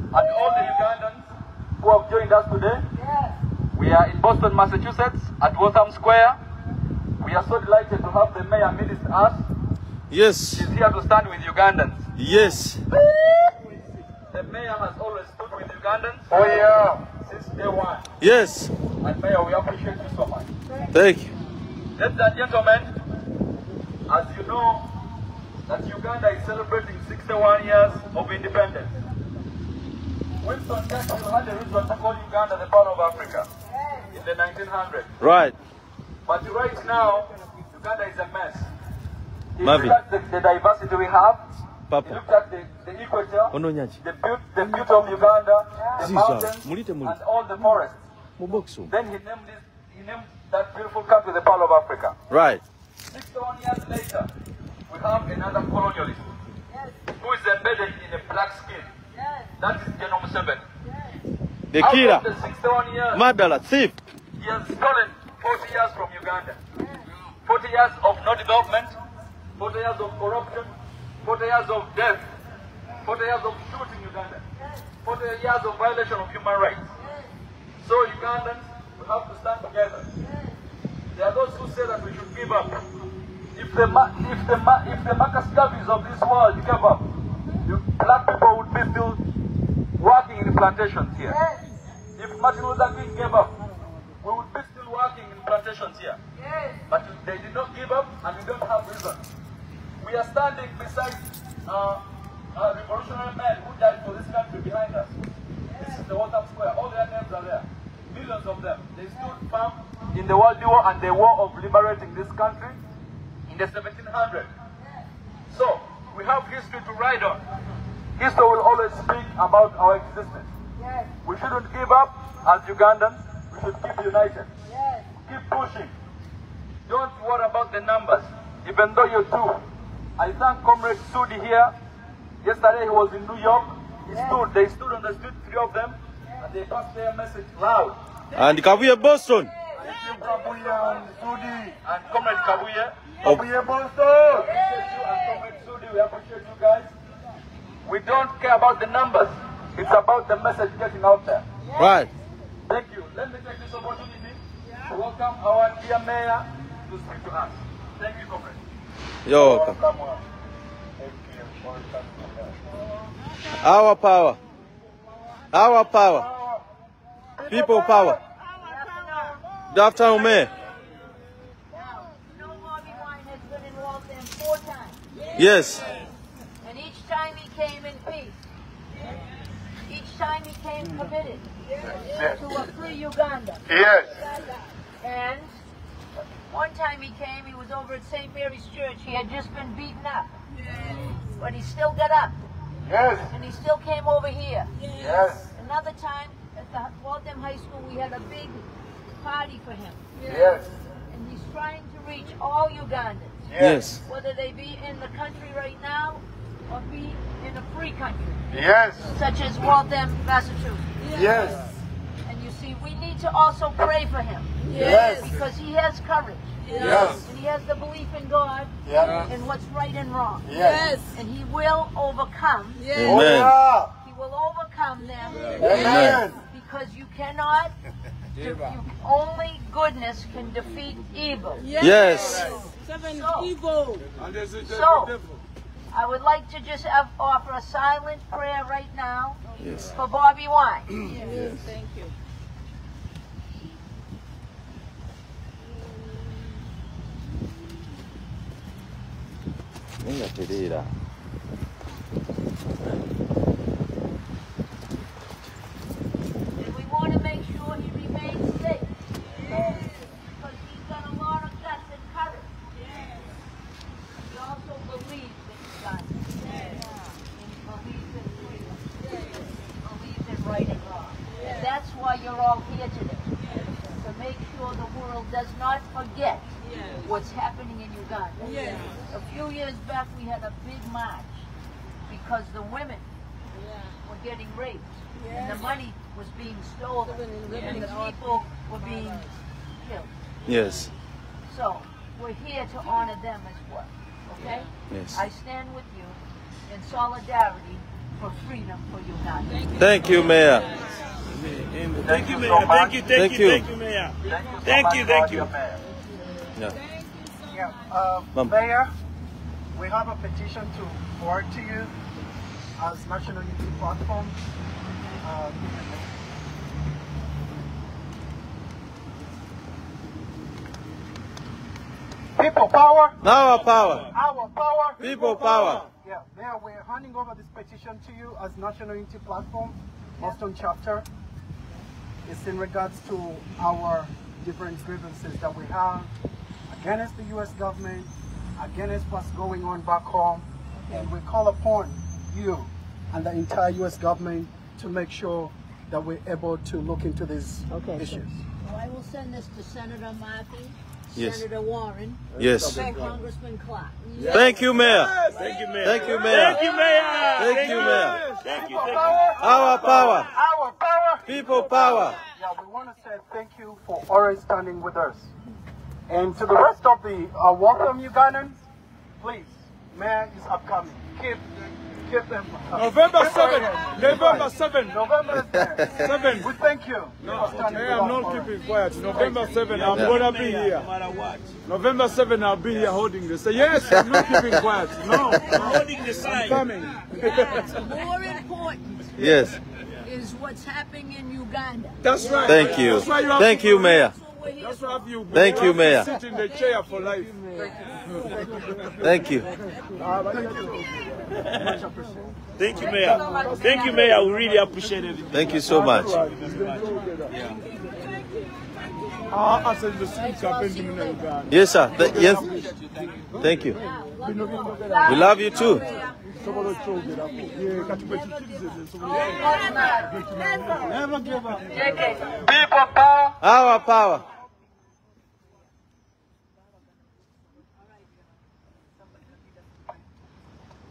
[SPEAKER 4] and all the Ugandans who have joined us today. We are in Boston, Massachusetts, at Waltham Square. We are so delighted to have the mayor amidst us.
[SPEAKER 1] Yes.
[SPEAKER 4] She's here to stand with Ugandans.
[SPEAKER 1] Yes.
[SPEAKER 4] The mayor has always stood with Ugandans
[SPEAKER 3] Oh yeah.
[SPEAKER 4] since day one.
[SPEAKER 1] Yes.
[SPEAKER 4] And mayor, we appreciate you so much.
[SPEAKER 1] Thank you.
[SPEAKER 4] Ladies and gentlemen, as you know, that Uganda is celebrating 61 years of independence. Winston Churchill had a reason to call Uganda the pearl of Africa in the 1900s.
[SPEAKER 1] Right.
[SPEAKER 4] But right now, Uganda is a mess. If you
[SPEAKER 1] Mavi.
[SPEAKER 4] look at the diversity we have, you
[SPEAKER 1] Papa.
[SPEAKER 4] look at the equator,
[SPEAKER 1] Ono nyaji.
[SPEAKER 4] the beauty of Uganda, the
[SPEAKER 1] Ziza,
[SPEAKER 4] mountains,
[SPEAKER 1] mulite
[SPEAKER 4] and
[SPEAKER 1] mulite.
[SPEAKER 4] all the forests.
[SPEAKER 1] Mubokso.
[SPEAKER 4] Then he named that beautiful country the pearl of Africa.
[SPEAKER 1] Right.
[SPEAKER 4] 61 years later, we have another colonialist who is embedded in a black skin. That is General Museveni.
[SPEAKER 1] The
[SPEAKER 4] Out
[SPEAKER 1] killer.
[SPEAKER 4] of the 61 years,
[SPEAKER 1] Murderer. Thief.
[SPEAKER 4] he has stolen 40 years from Uganda. 40 years of no development, 40 years of corruption, 40 years of death, 40 years of shooting Uganda, 40 years of violation of human rights. So Ugandans, we have to stand together. There are those who say that we should give up. If the Marcus Garveys of this world gave up, black people would be still working in plantations here. If Martin Luther King gave up, we would be still working in plantations here. But they did not give up, and we don't have reason. We are standing beside revolutionary men who died for this country behind us. This is the Waltham Square. All their names are there. Millions of them. They stood firm in the World War and the war of liberating this country in the 1700s. So, we have history to ride on. History will always speak about our existence. We shouldn't give up as Ugandans. We should keep united. Keep pushing. Don't worry about the numbers, even though you do. I thank Comrade Sudi here. Yesterday he was in New York. They stood on the street, 3 of them, and they passed their message loud.
[SPEAKER 1] And Kabuye Boston.
[SPEAKER 3] Kabuye and Sudi.
[SPEAKER 4] And Comrade Kabuye,
[SPEAKER 3] Kabuye Boston.
[SPEAKER 4] we appreciate you, and Comrade Sudi, we appreciate you guys. We don't care about the numbers. It's about the message getting out there.
[SPEAKER 1] Right.
[SPEAKER 4] Thank you. Let me take this opportunity to welcome our dear mayor to speak to us. Thank you, Comrade.
[SPEAKER 1] You're welcome. Our power. Our power. People power. Good afternoon, Mayor. Yes.
[SPEAKER 2] And each time he came in peace. Each time he came committed to a free Uganda.
[SPEAKER 3] Yes.
[SPEAKER 2] And one time he came, he was over at St. Mary's Church. He had just been beaten up. But he still got up.
[SPEAKER 3] Yes.
[SPEAKER 2] And he still came over here.
[SPEAKER 3] Yes.
[SPEAKER 2] Another time at the Waltham High School, we had a big party for him.
[SPEAKER 3] Yes.
[SPEAKER 2] And he's trying to reach all Ugandans.
[SPEAKER 1] Yes.
[SPEAKER 2] Whether they be in the country right now or be in a free country.
[SPEAKER 3] Yes.
[SPEAKER 2] Such as Waltham, Massachusetts.
[SPEAKER 3] Yes.
[SPEAKER 2] And you see, we need to also pray for him.
[SPEAKER 3] Yes.
[SPEAKER 2] Because he has courage.
[SPEAKER 3] Yes.
[SPEAKER 2] And he has the belief in God
[SPEAKER 3] Yeah.
[SPEAKER 2] and what's right and wrong.
[SPEAKER 3] Yes.
[SPEAKER 2] And he will overcome.
[SPEAKER 3] Oh,
[SPEAKER 1] Amen.
[SPEAKER 3] yeah.
[SPEAKER 2] He will overcome them.
[SPEAKER 3] Amen.
[SPEAKER 2] Because you cannot, only goodness can defeat evil.
[SPEAKER 1] Yes.
[SPEAKER 2] So, I would like to just offer a silent prayer right now for Bobby Wine.
[SPEAKER 6] Thank you.
[SPEAKER 1] Venga, Terera.
[SPEAKER 2] And we want to make sure he remains safe. Because he's got a lot of guts and courage. He also believes in Uganda. And he believes in freedom. He believes in right and wrong. And that's why you're all here today. To make sure the world does not forget what's happening in Uganda. A few years back we had a big march because the women were getting raped and the money was being stolen and the people were being killed.
[SPEAKER 1] Yes.
[SPEAKER 2] So we're here to honor them as well. Okay?
[SPEAKER 1] Yes.
[SPEAKER 2] I stand with you in solidarity for freedom for Uganda.
[SPEAKER 1] Thank you, Mayor.
[SPEAKER 4] Thank you, Mayor. Thank you,
[SPEAKER 1] Thank you.
[SPEAKER 4] thank you, Mayor. Thank you.
[SPEAKER 1] Yeah.
[SPEAKER 5] Yeah, Mayor, we have a petition to forward to you as National Unity Platform. People power.
[SPEAKER 1] Our power.
[SPEAKER 5] Our power.
[SPEAKER 1] People power.
[SPEAKER 5] Yeah, Mayor, we're handing over this petition to you as National Unity Platform, Boston chapter. It's in regards to our different grievances that we have against the U.S. government, against what's going on back home, and we call upon you and the entire U.S. government to make sure that we're able to look into these issues.
[SPEAKER 2] So I will send this to Senator Murphy,
[SPEAKER 1] Yes.
[SPEAKER 2] Senator Warren,
[SPEAKER 1] Yes.
[SPEAKER 2] and Congressman Clark.
[SPEAKER 1] Thank you, Mayor.
[SPEAKER 4] Thank you, Mayor.
[SPEAKER 1] Thank you, Mayor.
[SPEAKER 4] Thank you, Mayor.
[SPEAKER 1] Thank you, Mayor.
[SPEAKER 4] Thank you.
[SPEAKER 1] Our power.
[SPEAKER 5] Our power.
[SPEAKER 1] People power.
[SPEAKER 5] Yeah, we want to say thank you for always standing with us. And to the rest of the welcome Ugandans, please, Mayor is upcoming. Keep them.
[SPEAKER 3] November 7. November 7.
[SPEAKER 5] November 7. We thank you.
[SPEAKER 3] Hey, I'm not keeping quiet. November 7, I'm going to be here.
[SPEAKER 4] No matter what.
[SPEAKER 3] November 7, I'll be here holding this. Say, yes, I'm not keeping quiet. No,
[SPEAKER 4] Holding the
[SPEAKER 3] I'm
[SPEAKER 4] sign.
[SPEAKER 3] coming.
[SPEAKER 2] More important
[SPEAKER 1] Yes.
[SPEAKER 2] is what's happening in Uganda.
[SPEAKER 3] That's right.
[SPEAKER 1] Thank you.
[SPEAKER 3] That's why you have
[SPEAKER 1] Thank
[SPEAKER 3] to-
[SPEAKER 1] you, Mayor.
[SPEAKER 3] That's why you
[SPEAKER 1] Thank you,
[SPEAKER 3] have to
[SPEAKER 1] Mayor.
[SPEAKER 3] Sit in the chair for life.
[SPEAKER 1] Thank you.
[SPEAKER 4] Thank you, Mayor. Thank you, Mayor. We really appreciate it.
[SPEAKER 1] Thank you so much. Yes, sir. Yes. Thank you. We love you too.
[SPEAKER 3] Never give up.
[SPEAKER 4] People power.
[SPEAKER 1] Our power.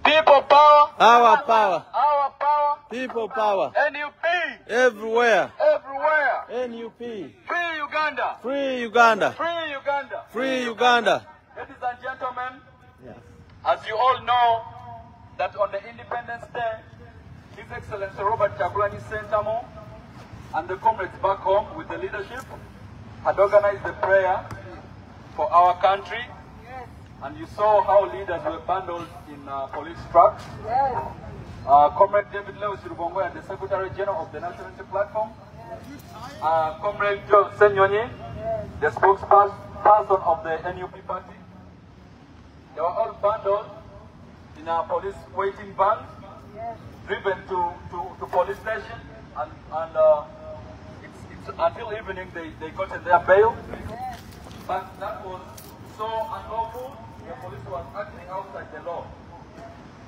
[SPEAKER 4] People power.
[SPEAKER 1] Our power.
[SPEAKER 4] Our power.
[SPEAKER 1] People power.
[SPEAKER 4] NUP.
[SPEAKER 1] Everywhere.
[SPEAKER 4] Everywhere.
[SPEAKER 1] NUP.
[SPEAKER 4] Free Uganda.
[SPEAKER 1] Free Uganda.
[SPEAKER 4] Free Uganda.
[SPEAKER 1] Free Uganda.
[SPEAKER 4] Ladies and gentlemen, as you all know, that on the Independence Day, His Excellency Robert Kyagulanyi Ssentamu and the comrades back home with the leadership had organized a prayer for our country. And you saw how leaders were bundled in police trucks. Comrade David Lewis Rubongo, the Secretary General of the National Unity Platform. Comrade Joe Senyonyi, the spokesperson of the NUP party. They were all bundled in a police waiting van, driven to police station, and it's until evening they got in their bail. But that was so unlawful. The police was acting outside the law.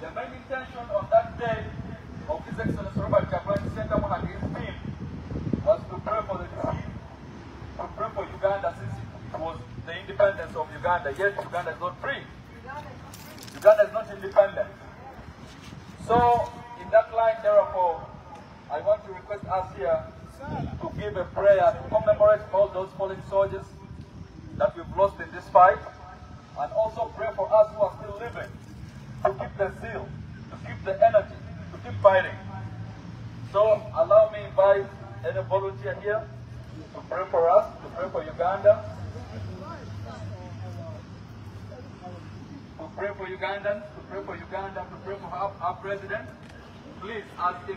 [SPEAKER 4] The main intention on that day of His Excellency Robert Kyagulanyi Ssentamu and his team was to pray for the deceased, to pray for Uganda, since it was the independence of Uganda. Yet Uganda is not free. Uganda is not independent. So, in that line, therefore, I want to request us here to give a prayer to commemorate all those fallen soldiers that we've lost in this fight, and also pray for us who are still living, to keep the zeal, to keep the energy, to keep fighting. So, allow me to invite any volunteer here to pray for us, to pray for Uganda, to pray for Ugandans, to pray for Uganda, to pray for our president. Please, as we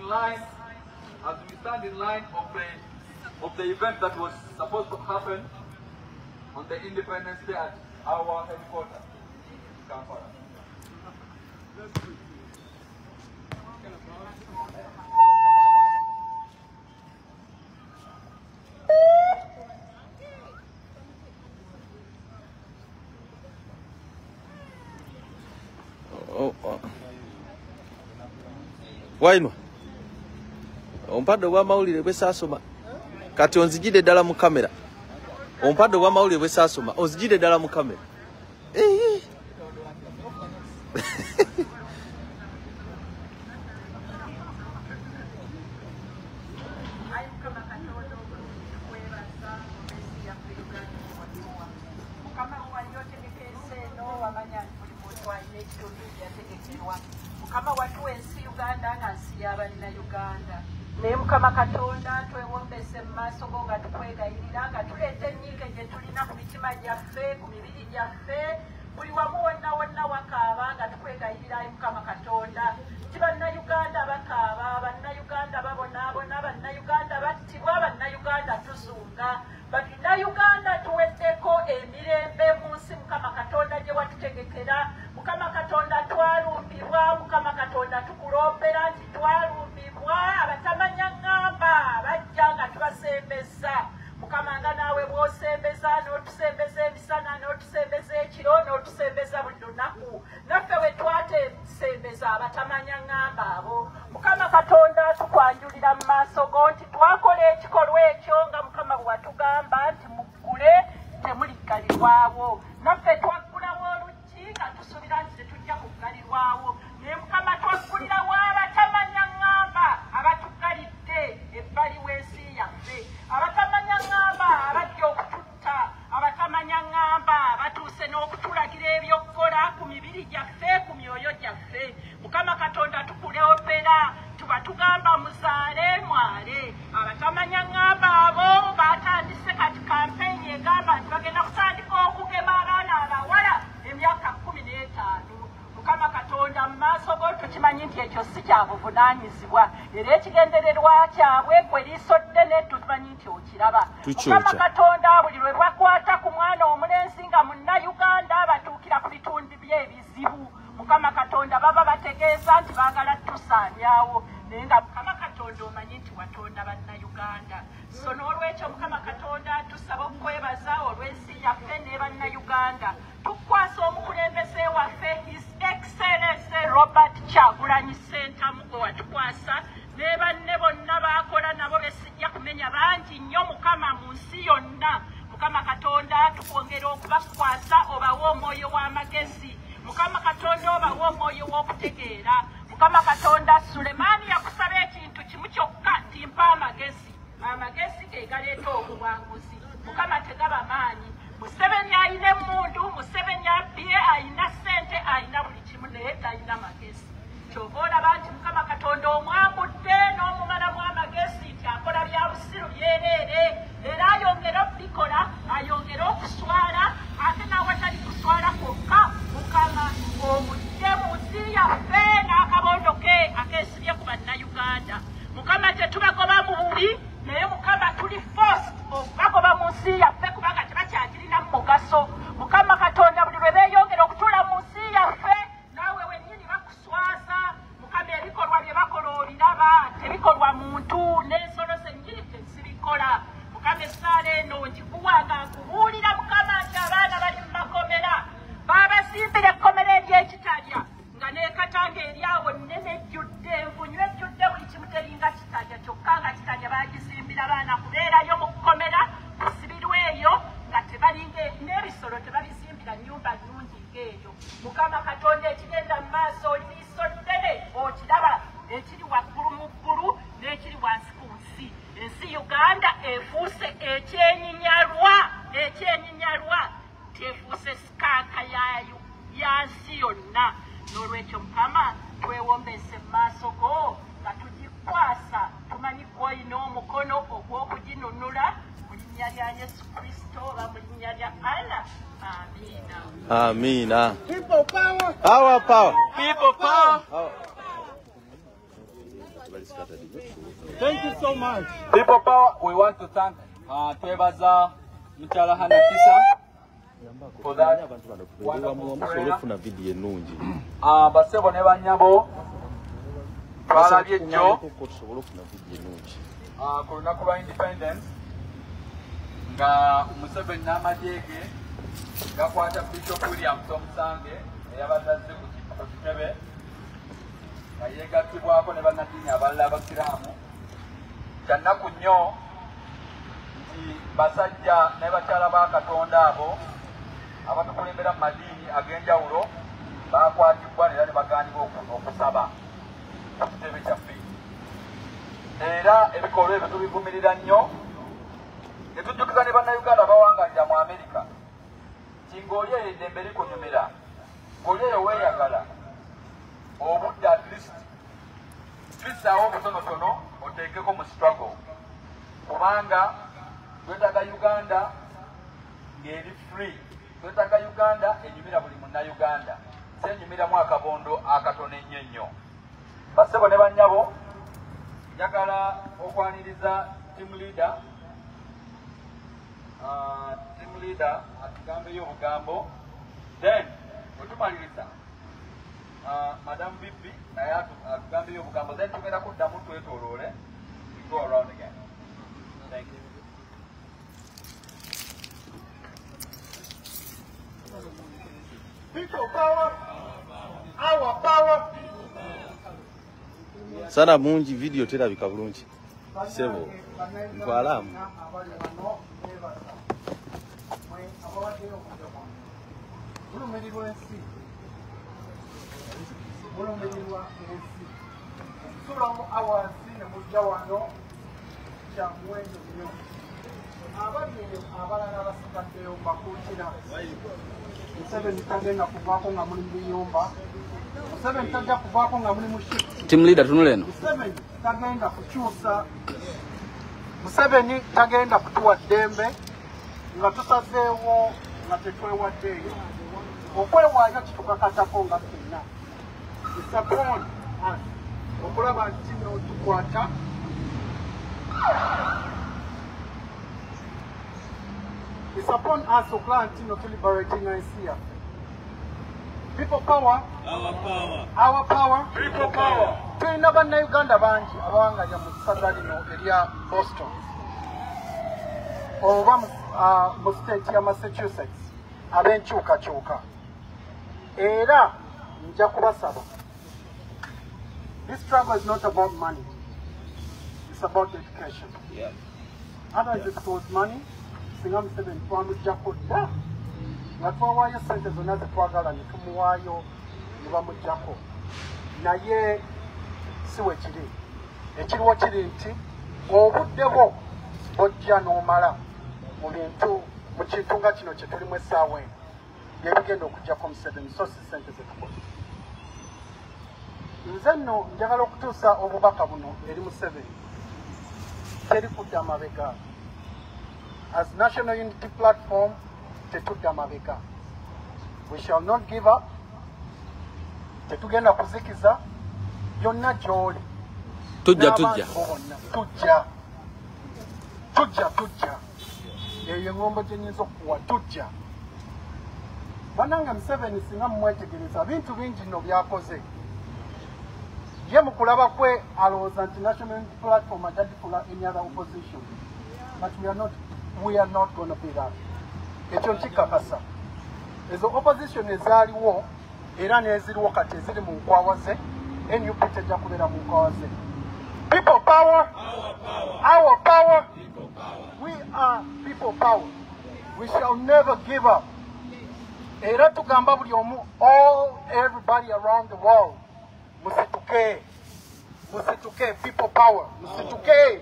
[SPEAKER 4] stand in line of the event that was supposed to happen on the Independence Day at our headquarters, Kampala.
[SPEAKER 1] Waino ompadde wa mawulire bwe saasoma kati onzigide ddala mu kamera. Ompadde wa mawulire bwe saasoma onzigide ddala mu kamera.
[SPEAKER 2] Mukama watu ensi Uganda nga nsi y'abalina Uganda. Naye Mukama Katonda twewombese mu maaso go nga tukwegayirira nga tuleeta ennyiike gye tulina ku mitima gyaffe, ku mibiri gyaffe, buli wamu wonna wonna wakaaba nga tukwegayirira ayi Mukama Katonda. Ti bannayuganda bakaaba, bannayuganda babonaabona, bannayuganda battibwa, bannayuganda tuzunga. Bannayuganda tuweddeko emirembe mu nsi Mukama Katonda gye watutegekera. Mukama Katonda twalumbibwa, Mukama Katonda tukulombera nti twalumbibwa, abatamanya ngamba bajja nga tubasembeza. Mukama nga naawe bw'osembeza n'otusembeza emisana n'otusembeza ekiro n'otusembeza buli lunaku. Naffe bwe twatesembeza abatamanya ngamba abo. Mukama Katonda tukwanjulira mu maaso go nti twakola ekikolwa ekyo nga Mukama bwe watugamba nti muggule temuliggalirwawo. Naffe twaggulawo oluggi nga tusuubira nti tetujja kuggalirwawo. Naye Mukama twaggulirawo abatamanya ngamba abatuggalidde ebbali w'ensi yaffe. Abatamanya ngamba abajja okututta, abatamanya ngamba batuuse n'okutulagira ebyokukola ku mibiri gyaffe, ku myoyo gyaffe. Mukama Katonda tukuleopera, tuba tugamba muzaale mwale. Abatamanya ngamba abo batandise kati kampeyini egamba nti bagenda kutandika okugema abaana abawala emyaka 15. Mukama Katonda mu maaso go tukimanyi nti ekyo si kya buvunaanyizibwa, era ekigendererwa kyabwe gwe liiso ddene tukimanyi nti okiraba. Mukama Katonda buli lwe bakwata ku mwana omulenzi nga munnayuganda batuukira ku bitundu by'ebizibu. Mukama Katonda baba bategeeza nti baagala tusaanyawo, naye nga Mukama Katonda omanyi nti watonda bannayuganda. So n'olwekyo Mukama Katonda tusaba okwebaza olw'ensi yaffe ne bannayuganda. Tukwasa omukulembeze waffe His Excellency Robert Kyagulanyi Ssentamu gwe watukwasa, ne banne bonna baakola nabo besijja kumenya bangi nnyo Mukama mu nsi yonna. Mukama Katonda tukwongera okubakwasa obawe omwoyo w'amagezi. Mukama Katonda obawe omwoyo w'okutegeera. Mukama Katonda Sulemaani yakusaba ekintu kimu kyokka nti mpa amagezi. Amagezi ge galeeta obuwanguzi. Mukama tegaba maanyi. Museveni ayina emmundu, Museveni abye ayina ssente, ayina buli kimu naye talina magezi. Kyova olaba nti Mukama Katonda omwambudde n'omumalamu amagezi nti akola bya busiru byereere, era ayongera okubikola, ayongera okuswala, ate n'awatali kuswala kwokka Mukama omudde mu nsi yaffe n'akabondo ke akeesibye ku bannayuganda. Mukama tetubagoba mu bubi, naye Mukama tuli forced okubagoba mu nsi yaffe kubanga tebakyakirina mugaso. Mukama Katonda buli lwe beeyongera okutuula mu nsi yaffe, naawe wennyini bakusa n'ebisolo tebabisimbira nnyumba nnungi ng'eyo. Mukama Katonda ekigenda mu maaso oliiso ddene okiraba ekiri waggulu mu ggulu n'ekiri wansi ku nsi. Ensi Uganda efuuse ekyenyinyalwa tefuuse sikanka yaayo ya nsi yonna. N'olwekyo Mukama twewombeese mu maaso go nga tugikwasa tumanyi gw'olina omukono ogw'okuginunula mu linnya lya Yesu Kristo oba mu linnya lya Allah. Amiina.
[SPEAKER 1] Amina.
[SPEAKER 5] People power.
[SPEAKER 1] Our power.
[SPEAKER 3] People power.
[SPEAKER 5] Thank you so much.
[SPEAKER 4] People power, we want to thank Twebaza Mchala Hanakisa for that wonderful prayer. Basebo ne banyabo twalabye jjo ku lunaku lwa independence nga Museveni n'amajeege gakwata Bishop William Tomusange eyabadde azze ku kitebe nga yeegattibwako ne bannaddiini abalala abasiraamu. Kya nnaku nnyo nti basajja ne bakyala ba Katonda abo abatukulembera mu madiini ag'enjawulo baakwatibwa era ne bagaanibwa okusaba ku kitebe kyaffe. Era ebikolwa ebyo tubivumirira nnyo ne tujjukiza ne bannayuganda bawangalira mu Amerika nti ng'oli eyo eddembe likunyumira, ng'oli eyo weeyagala, obudde at least twissaawo obutonotono oteekeko mu struggle, kubanga twetaaga Uganda ng'eri free, twetaaga Uganda enyumira buli munnayuganda, senyumiramu akabondo akatono ennyo ennyo. Bassebo ne bannyabo, njagala okwaniriza team leader atugambeyo obugambo, then wetumaliriza Madam VP naye atugambeyo obugambo, then tugenda kuddamu twetooloole, we go around again. Thank you.
[SPEAKER 5] People power. Our power.
[SPEAKER 1] Sana mungi video terabika bulungi. Sebo. Ntwalamu. Team leader tunuleno.
[SPEAKER 5] Museveni tagenda kutuwa ddembe nga tusazeewo nga tetwewaddeeyo. Okwewaayo kitukakatako nga ffenna. It's upon us okulaba nti no tukwata it's upon us okulaba nti no tuliberating ensi yaffe. People power. Our power. Our power.
[SPEAKER 3] People power.
[SPEAKER 5] Tulina bannayuganda bangi abawangalira mu ssaza lino erya Boston oba mu state ya Massachusetts ab'enkyukakyuka, era nja kubasaba. This struggle is not about money, it's about education.
[SPEAKER 1] Yeah.
[SPEAKER 5] Otherwise if it was money, singa Museveni twamuggyako dda nga twawaayo sente zonna zetwagala ne tumuwaayo ne bamuggyako, naye si we kiri. Ekiriwo kiri nti obudde bwo bojja n'omala mu bintu mu kintu nga kino kye tulimu essaawa eno byebigenda okuggyako Museveni, so si sente zetukola. Nze nno njagala okutuusa obubaka buno eri Museveni, teri kudda mabega. As National Unity Platform, tetudda mabega. We shall not give up. Tetugenda kuzikiza. Yonna gy'oli. Tujja. Eyo engombo gye nnyinza okukuwa, tujja. Bannange Museveni singa mumwetegereza bintu bingi nno byakoze. Ye mu kulaba kwe alowooza nti National Unity Platform ajadifula any other opposition. But we are not going to be that. Ekyo nkikakasa. Ezo opposition ezaaliwo era n'eziriwo kati eziri mu nkwawa ze, NUP tejja kubeera mu nkwawa ze. People power. Our power. We are people power. We shall never give up. Era tugamba buli omu, everybody around the world. Musituke. Musituke, people power. Musituke.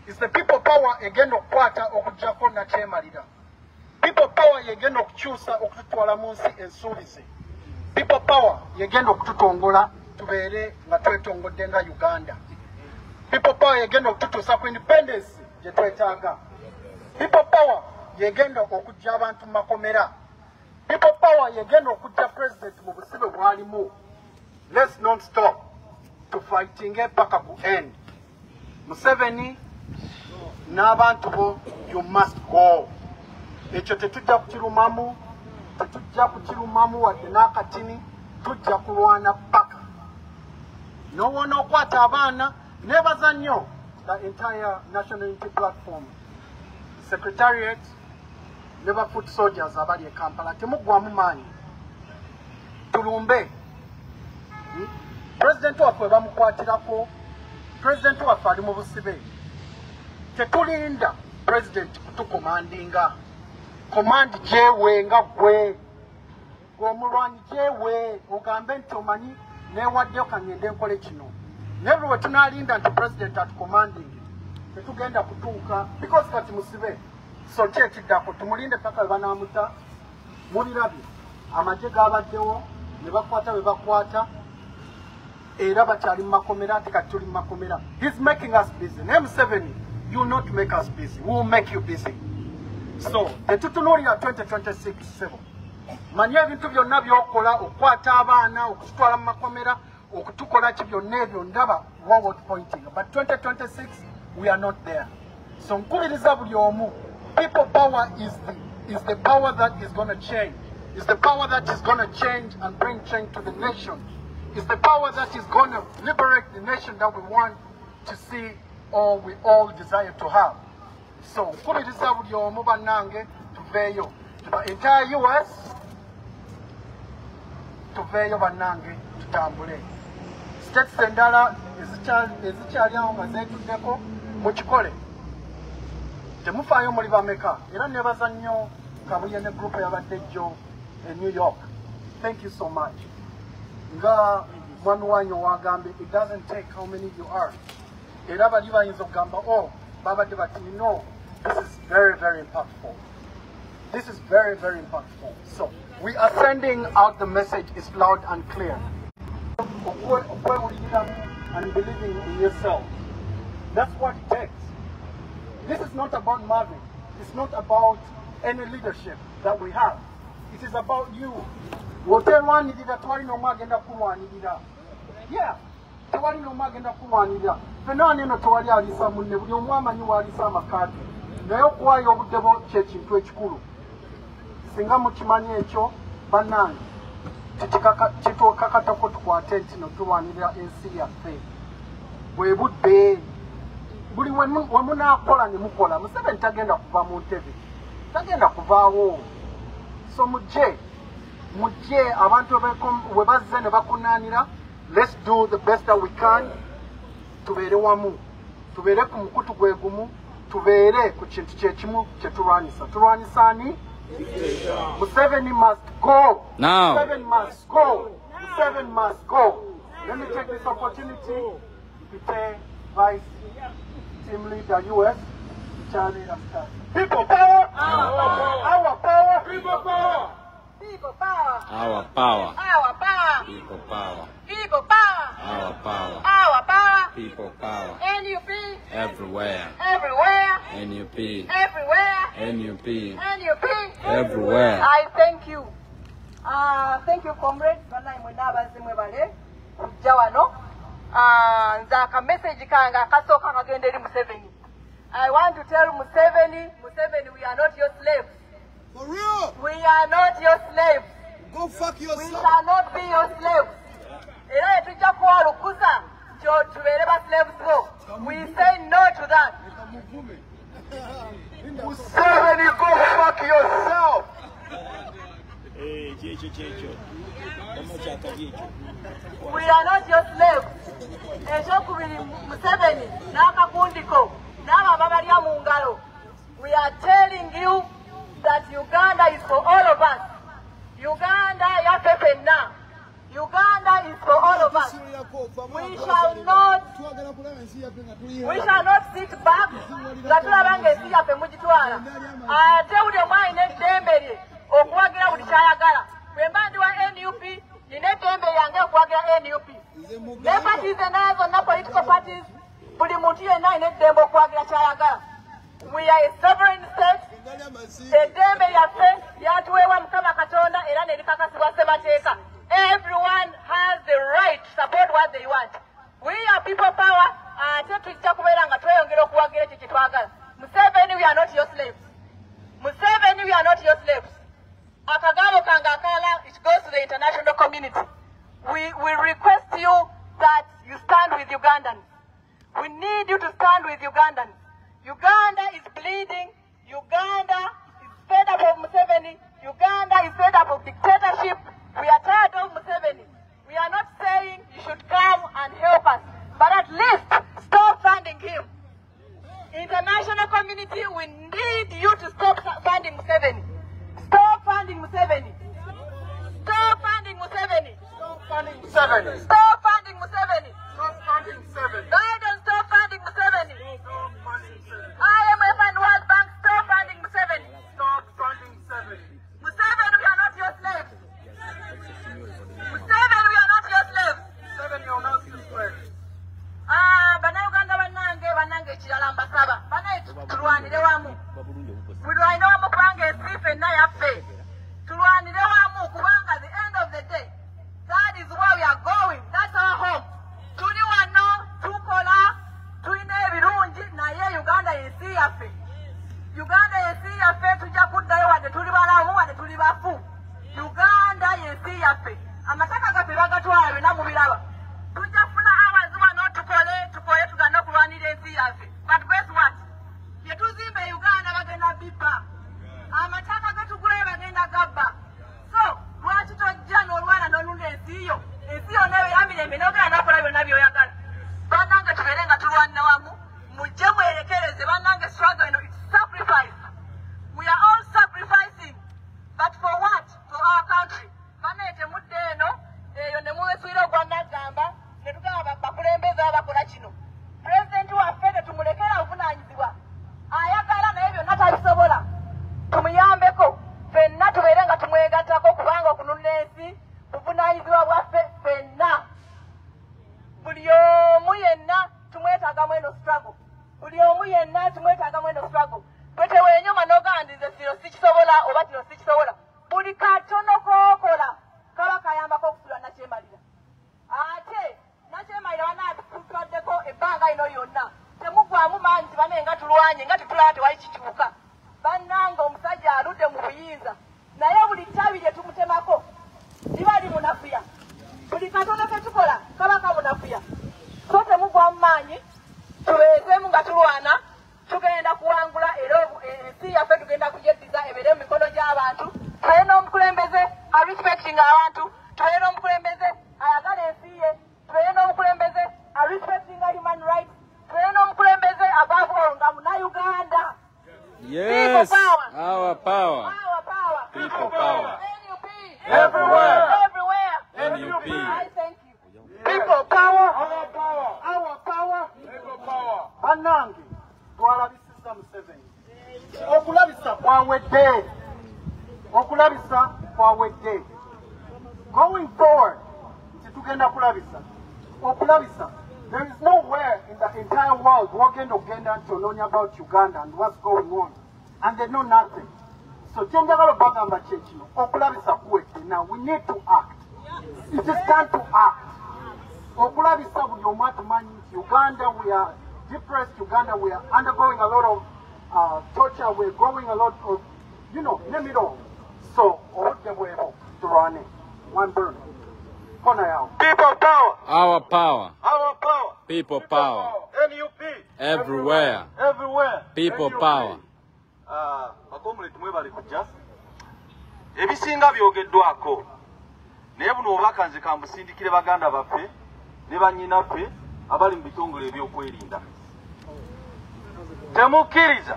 [SPEAKER 5] It's the people power again okwata okujjako na kyemalira. People power yegenda okukyusa okututwala mu nsi ensuubize. People power yegenda okututongola tubeere nga twetongodde nga Uganda. People power yegenda okututuusa ku independence gye twetaaga. People power yegenda okujja abantu mu makomera. People power yegenda okujja president mu busibe bwalimu. Let's not stop to fighting paka ku end. Museveni n'abantu bo, you must go. Ekyo tetujja kukirumamu, tetujja kukirumamu wadde n'akatini, tujja kulwana paka. N'owoona okwata abaana, nebaza nnyo the entire National Unity Platform, Secretariat, never foot soldiers abali e Kampala. Temuggwamu maanyi. Tulumbe. President waffe bamukwatirako, President waffe ali mu busibe. Tetulinda President kutukomandinga. Command jewe nga gwe. Gw'omulwanyi jewe ogambe nti omanyi neewaddeo kangende nkole kino. Never we tunalinda nti President atucommanding. Tetugenda kutuuka because kati musibe. So kyekiddako tumulinde paka banaamuta. Mulirabye amagye gaabaddewo ne bakwata bwe bakwata. Era bakyali mu makomera ate kati tuli mu makomera. He's making us busy. Name 7, you will not make us busy. We will make you busy. So, tetutunuulira 2026 manye ebintu byonna by'okola okukwata abaana okututwala mu makomera okutukola ki byonna ebyo ndaba forward pointing. But 2026 we are not there. So nkubiriza buli omu, people power is the power that is going to change. Is the power that is going to change and bring change to the nation. Is the power that is going to liberate the nation that we want to see or we all desire to have. So, nkubiriza buli omu bannange tuveeyo. The entire US, tuveeyo bannange tutambule. States endala ezikyali awo nga zeetuddeko mukikole. Temufaayo muli bameka. Era nebaza nnyo Kabuye ne group yabadde jjo in New York. Thank you so much. Nga mwami wanyu wagambye, it doesn't take how many you are. Era bali bayinza okugamba, babadde bati, no, this is very, very impactful. This is very, very impactful. So, we are sending out the message, it's loud and clear. And believing in yourself. That's what it takes. This is not about Marvin. It's not about any leadership that we have. It is about you. Yeah. Tewali n'omu agenda kulwanirira. Ffenna neno tewali aliisa munne, buli omu amanyi w'aliisa amakaati. Naye okuwaayo obudde bwo ky'ekintu ekikulu. Singa mukimanyi ekyo, bannange, kitwekakatako tukwate nti no tulwanirira ensi yaffe. Bwe budde, buli we munaakola ne mukola, Museveni tagenda kuva mu ntebe. Tagenda kuvaawo. So mujje abantu we bazze ne bakunaanira. Let's do the best that we can. Tubeere wamu. Tubeere ku mukutu gwe gumu. Tubeere ku kintu kyekimu kye tulwanisa. Tulwanisa ani? Museveni must go.
[SPEAKER 1] Now.
[SPEAKER 5] Museveni must go. Museveni must go. Let me take this opportunity to say Vice Team Leader US, Charlie Rasta. People power. Our power. People power.
[SPEAKER 2] People power.
[SPEAKER 1] Our power.
[SPEAKER 2] Our power.
[SPEAKER 1] People power.
[SPEAKER 2] People power.
[SPEAKER 1] Our power.
[SPEAKER 2] Our power.
[SPEAKER 1] People power.
[SPEAKER 2] NUP.
[SPEAKER 1] Everywhere.
[SPEAKER 2] Everywhere.
[SPEAKER 1] NUP.
[SPEAKER 2] Everywhere.
[SPEAKER 1] NUP.
[SPEAKER 2] NUP.
[SPEAKER 1] Everywhere.
[SPEAKER 2] I thank you. Thank you, comrades. Nzaka message kanga kasoka kagenda eri Museveni. I want to tell Museveni, we are not your slaves.
[SPEAKER 6] For real?
[SPEAKER 2] We are not your slaves.
[SPEAKER 6] Go fuck yourself.
[SPEAKER 2] We shall not be your slaves. Era tujja kuwalukuza tubeere ba slaves bo. We say no to that.
[SPEAKER 5] Museveni, go fuck yourself.
[SPEAKER 2] We are not your slaves. Ekyokubiri Museveni n'akakundiko n'abo ababalya mu ngalo. We are telling you that Uganda is for all of us. Uganda yakepena. Uganda is for all of us. We shall not sit back. Gatulabange siyafe mujitwala. Ate ule mwaine dembere okuwagira buli kyayagala. Bwemba ndi wa NUP, nine dembere yange okuwagira NUP. Ne parties enazo na political parties, buli muntu yenna ine dembe okuwagira kyayagala. We are a sovereign state. Edembe yaffe yatuweebwa Mukama Katonda era ne likakasibwa Ssemateeka. Everyone has the right to support what they want. We are people power. Tujja kubeera nga tweyongera okuwagira ekyo kye twagala. Museveni, we are not your slaves. Museveni, we are not your slaves. Akagabo kange akalala, it goes to the international community. We request you that you stand with Ugandans. We need you to stand with Ugandans. Uganda is bleeding. Uganda is fed up of Museveni. Uganda is fed up of dictatorship. We are tired of Museveni. We are not saying you should come and help us, but at least stop funding him. International community, we need you to stop funding Museveni. Stop funding Museveni. Stop funding Museveni.
[SPEAKER 3] Stop funding Museveni.
[SPEAKER 2] Stop funding Museveni.
[SPEAKER 3] Stop funding Museveni.
[SPEAKER 2] Biden, stop funding Museveni.
[SPEAKER 3] Stop funding Museveni.
[SPEAKER 2] IMF and World Bank, stop funding Museveni.
[SPEAKER 3] Stop funding Museveni.
[SPEAKER 2] Museveni, we are not your slaves. Museveni, we are not your slaves.
[SPEAKER 3] Museveni, you are not your slaves.
[SPEAKER 2] Bannayuganda bannange ekirala mbasaba. Tulwanire wamu. Tulwanire wamu kubanga ensi ffenna yaffe. Tulwanire wamu kubanga the end of the day, that is where we are going. That's our home. Tuli wano, tukola, tulina ebirungi, naye Uganda yensi yaffe. Uganda yensi yaffe, tujja kuddayo wadde tuli balamu wadde tuli bafu. Uganda yensi yaffe. Amataka gaffe bagatwala byonna mubiraba. Tujja kufuna awazi wano tukole tugenda okulwanira ensi yaffe. But guess what? Bye tuzimba Uganda bagenda bibba. Amataka gatugulayo bagenda gabba. So, lwaki tojja n'olwana n'olunda ensi yo? Ensi yo newe yamirembe n'ogenda nakola byonna by'oyagala. Bannange tubeere nga tulwanira wamu. Mujje mwerekereze bannange struggle eno, it's sacrifice. We are all sacrificing. But for what? For our country. Bannange temudde eno, eyo ne muwesuira ogwa Nagamba, ne tugamba bakulembeze abakola kino. Pulezidenti waffe tetumulekera obuvunaanyizibwa. Ayagala naye byonna tabisobola. Tumuyambeko. Ffenna tubeere nga tumwegattako kubanga okununula ensi buvunaanyizibwa bwaffe ffenna. Buli omu yenna tumwetaagamu eno struggle. Buli omu yenna tumwetaagamu eno struggle. Bwe tewenyuma n'ogamba nze kino sikisobola oba kino sikisobola. Buli katono k'okola kaba kayambako okusula Nakyemalira. Ate Nakyemalira banaatutwaddeko ebbanga lino lyonna. Temugwamu maanyi nti bane nga tulwanye nga tetulaba tewali kikyuka. Bannange omusajja aludde mu buyinza. Naye buli ttabi lye tumutemako liba limunafuya. Buli katono ke tukola kaba kamunafuya. So temugwamu maanyi, tubeezeemu nga tulwana, tugenda kuwangula era ensi yaffe tugenda kugyeddiza ebeere mu mikono gy'abantu. Tubeere n'omukulembeze respecting abantu. Tubeere n'omukulembeze ayagala ensi ye. Tubeere n'omukulembeze respecting human rights. Tubeere n'omukulembeze above all nga Munnayuganda.
[SPEAKER 1] Yes, our power.
[SPEAKER 2] Our power.
[SPEAKER 1] People power.
[SPEAKER 2] NUP.
[SPEAKER 1] Everywhere.
[SPEAKER 2] Everywhere.
[SPEAKER 1] NUP.
[SPEAKER 2] I thank you.
[SPEAKER 5] People power.
[SPEAKER 3] Our power.
[SPEAKER 5] Our power.
[SPEAKER 3] People power.
[SPEAKER 5] Bannange twalabisiza Museveni. Okulabisa kwawedde. Okulabisa kwawedde. Going forward, tugenda kulabisa. Okulabisa. There is nowhere in the entire world walking Uganda to learn about Uganda and what's going on. And they know nothing. So chenjagalo bagamba chechino. Okulabisa kuwedde. Now we need to act. It is time to act. Okulabisa buli omu atumanyi nti Uganda, we are depressed. Uganda, we are undergoing a lot of torture. We're going a lot of, name it all. So, obudde bwebo tulwane. One burn. Kona yao.
[SPEAKER 3] People power.
[SPEAKER 1] Our power.
[SPEAKER 3] Our power.
[SPEAKER 1] People power.
[SPEAKER 3] NUP.
[SPEAKER 1] Everywhere.
[SPEAKER 3] Everywhere.
[SPEAKER 1] People
[SPEAKER 3] NUP.
[SPEAKER 1] power.
[SPEAKER 3] Bakomuleti mwebali kujja. Ebisinga byogeddwako. Naye buno obubaka nze kambusindikire baganda baffe ne bannyinaffe abali mu bitongole ebyokwerinda. Temukkiriza.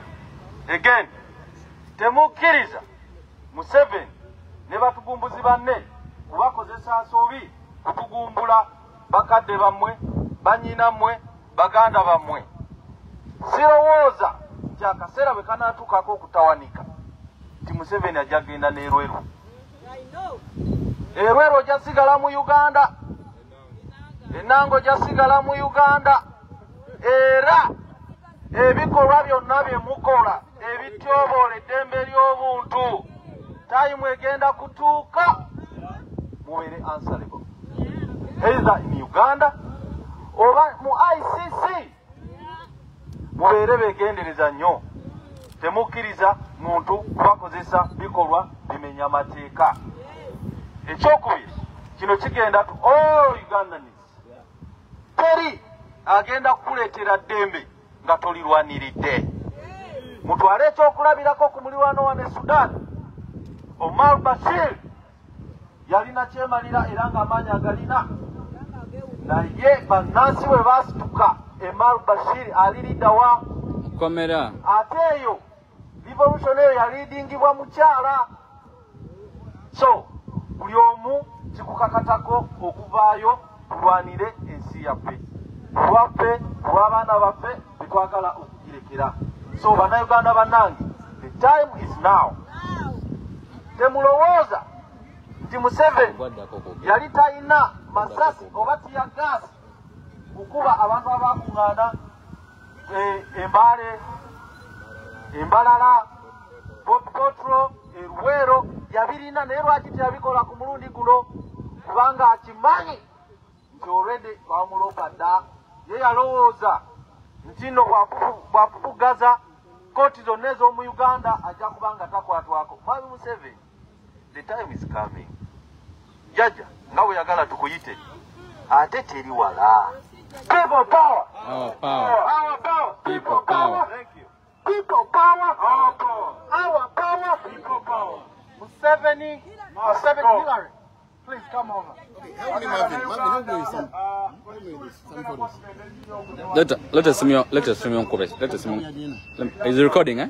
[SPEAKER 3] Again. Temukkiriza Museveni ne batugumbuzi banne kubakozesa nsobi kutugumbula bakadde bammwe, bannyinammwe, baganda bammwe. Sirowooza nti akaseera bwe kanaatuukako okutawanika nti Museveni ajja genda n'erweru. Erweru ojja sigala mu Uganda, Enango ojja sigala mu Uganda, era ebikolwa byonna bye mukola ebityoboola eddembe ly'obuntu tayimu egenda kutuuka mubeere answerable, either in Uganda oba mu ICC. Mubeere beegendereza nnyo, temukkiriza muntu kubakozesa bikolwa bimenya mateeka. Ekyokubiri, kino kigenda to all Ugandans. Teri agenda kukuleetera ddembe nga tolirwaniridde. Mutwale ekyokulabirako ku muliraano wane Sudan. Omar al-Bashir yalina kyemalira era ng'amaanyi agalina, naye bannansi bwe baasituka Omar al-Bashir aliridda wa
[SPEAKER 1] Komera.
[SPEAKER 3] Ate eyo revolution eyo yalidingibwa mukyala. So buli omu kikukakatako okuvaayo tulwanire ensi yaffe, lwaffe, lw'abaana baffe betwagala okugirekera. So bannayuganda bannange, the time is now. Temulowooza nti Museveni yali talina masasi oba tiyagaasi kukuba abantu abakuŋŋaana Embale, Embalala, Potro, Eruwero, yabirina naye lwaki teyabikola ku mulundi guno? Kubanga akimanyi nti already bamulopa dda. Ye yalowooza nti nno bwafufugaza kooti zonna ez'omu Uganda ajja kubanga takwatwako. Mwami Museveni, the time is coming. Jajja nga bwe yagala tukuyite ate teri wala. People power.
[SPEAKER 1] Our power.
[SPEAKER 3] Our power.
[SPEAKER 1] People power.
[SPEAKER 3] Thank you. People power. Our power. Our power. People power. Museveni. Hillary. Please come over.
[SPEAKER 6] Help me, Marvin. Marvin, help me with some.
[SPEAKER 1] Let us see me on cover. Let us see me. Is it recording, eh?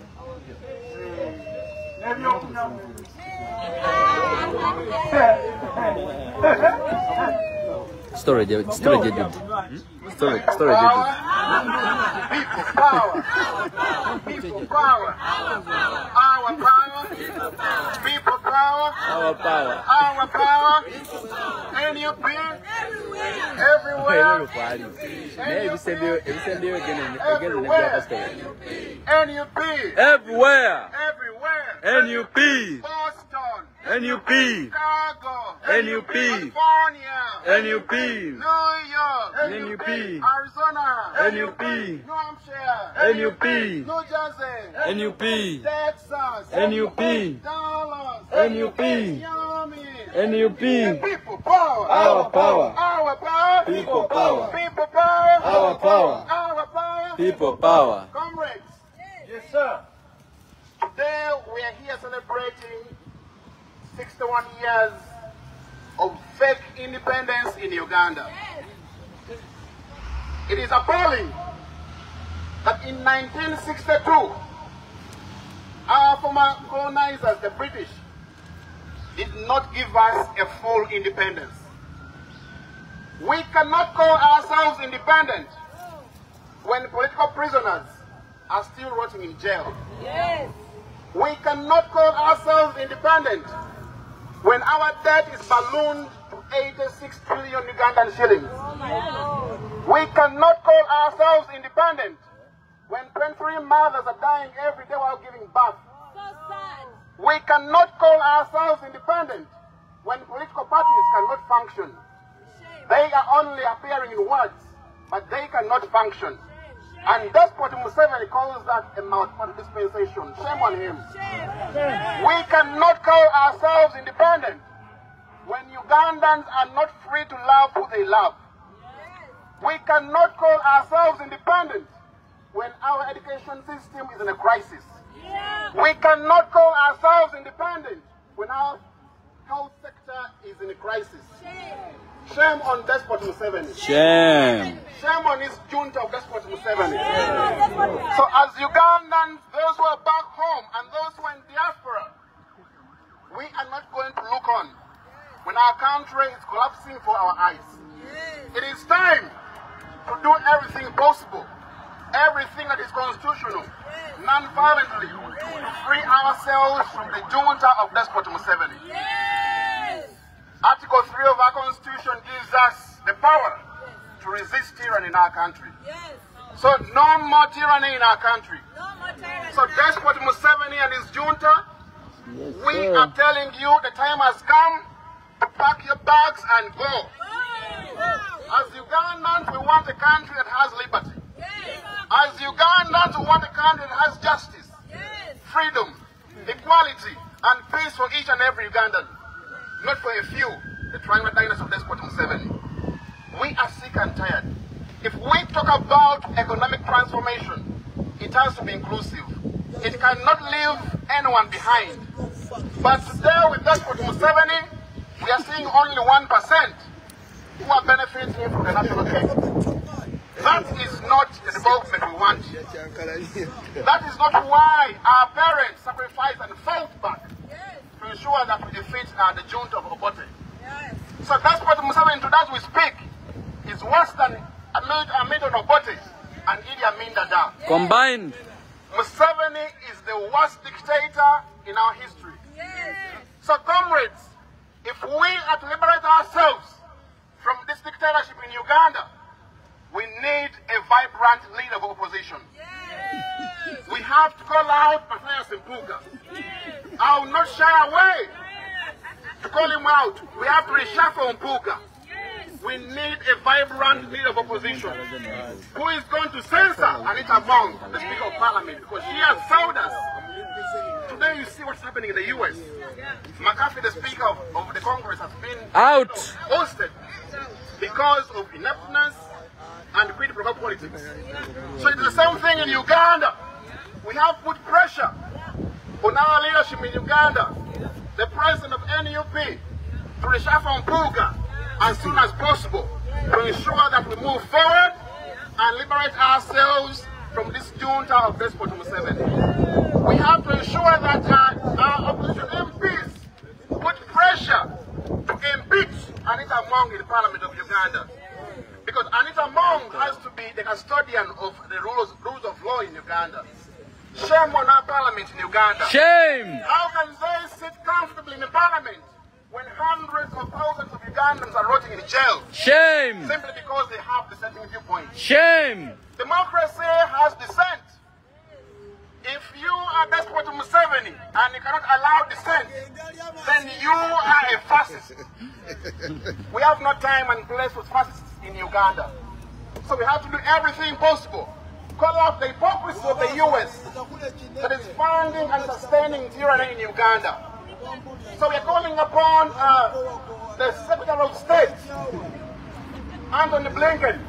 [SPEAKER 1] Storage.
[SPEAKER 3] People power. People power. Our power. People power.
[SPEAKER 1] Our power.
[SPEAKER 3] Our power. NUP. Everywhere. NUP.
[SPEAKER 1] Everywhere.
[SPEAKER 3] Everywhere.
[SPEAKER 1] NUP.
[SPEAKER 3] Boston.
[SPEAKER 1] NUP.
[SPEAKER 3] Chicago.
[SPEAKER 1] NUP.
[SPEAKER 3] California.
[SPEAKER 1] NUP.
[SPEAKER 3] New York.
[SPEAKER 1] NUP.
[SPEAKER 3] Arizona.
[SPEAKER 1] NUP.
[SPEAKER 3] New Hampshire.
[SPEAKER 1] NUP.
[SPEAKER 3] New Jersey.
[SPEAKER 1] NUP.
[SPEAKER 3] Texas.
[SPEAKER 1] NUP.
[SPEAKER 3] Dallas.
[SPEAKER 1] NUP.
[SPEAKER 3] Miami.
[SPEAKER 1] NUP.
[SPEAKER 3] People power.
[SPEAKER 1] Our power.
[SPEAKER 3] Our power.
[SPEAKER 1] People power.
[SPEAKER 3] People power.
[SPEAKER 1] Our power.
[SPEAKER 3] Our power.
[SPEAKER 1] People power.
[SPEAKER 3] Comrades. Yes, sir. Today we are here celebrating 61 years of fake independence in Uganda. It is appalling that in 1962, our former colonizers, the British, did not give us a full independence. We cannot call ourselves independent when political prisoners are still rotting in jail.
[SPEAKER 2] Yes.
[SPEAKER 3] We cannot call ourselves independent when our debt is ballooned to 86 trillion Ugandan shillings. We cannot call ourselves independent when 23 mothers are dying every day while giving birth.
[SPEAKER 2] So sad.
[SPEAKER 3] We cannot call ourselves independent when political parties cannot function. They are only appearing in words, but they cannot function. And Despot Museveni calls that a mouthful dispensation. Shame on him. We cannot call ourselves independent when Ugandans are not free to love who they love. We cannot call ourselves independent when our education system is in a crisis. We cannot call ourselves independent when our health sector is in a crisis. Shame on Despot Museveni.
[SPEAKER 1] Shame.
[SPEAKER 3] Shame on his junta of Despot Museveni. So as Ugandans, those who are back home,
[SPEAKER 6] home and those who are in diaspora, we are not going to look on when our country is collapsing for our eyes. It is time to do everything possible, everything that is constitutional, non-violently, to free ourselves from the junta of Despot Museveni. Article 3 of our Constitution gives us the power to resist tyranny in our country. So no more tyranny in our country. So Despot Museveni and his junta, we are telling you the time has come to pack your bags and go. As Ugandans, we want a country that has liberty. As Ugandans, we want a country that has justice, freedom, equality, and peace for each and every Ugandan. Not for a few, the triangular dynasty of Despot Museveni. We are sick and tired. If we talk about economic transformation, it has to be inclusive. It cannot leave anyone behind. But today with Despot Museveni, we are seeing only 1% who are benefiting from the national cake. That is not the development we want. That is not why our parents sacrificed and fought back to ensure that we defeat the junta of Obote. So Despot Museveni, today as we speak, is worse than Amidon Obote and Idi Amin Dada.
[SPEAKER 1] Combined.
[SPEAKER 6] Museveni is the worst dictator in our history. So comrades, if we are to liberate ourselves from this dictatorship in Uganda, we need a vibrant leader of opposition. We have to call out Matthias Mpuga. I will not shy away to call him out. We have to reshuffle Mpuga. We need a vibrant leader of opposition who is going to censor Anita Mong, the Speaker of Parliament, because she has sold us. Today you see what's happening in the US. McCarthy, the Speaker of the Congress, has been ousted because of ineptness and quid pro quo politics. So it's the same thing in Uganda. We have put pressure on our leadership in Uganda, the president of NUP, to reshuffle Mpuga as soon as possible to ensure that we move forward and liberate ourselves from this junta of Despot Museveni. We have to ensure that our opposition MPs put pressure to impeach Anita Mong in the Parliament of Uganda. Because Anita Mong has to be the custodian of the rules of law in Uganda. Shame on our parliament in Uganda.
[SPEAKER 1] Shame!
[SPEAKER 6] How can they sit comfortably in the parliament when hundreds of thousands of Ugandans are rotting in jail?
[SPEAKER 1] Shame!
[SPEAKER 6] Simply because they have dissenting viewpoints.
[SPEAKER 1] Shame!
[SPEAKER 6] Democracy has dissent. If you are Despot Museveni and you cannot allow dissent, then you are a fascist. We have no time and place for fascists in Uganda. So we have to do everything possible. Call out the hypocrisy of the US that is funding and sustaining tyranny in Uganda. So we are calling upon the Secretary of State, Anthony Blinken.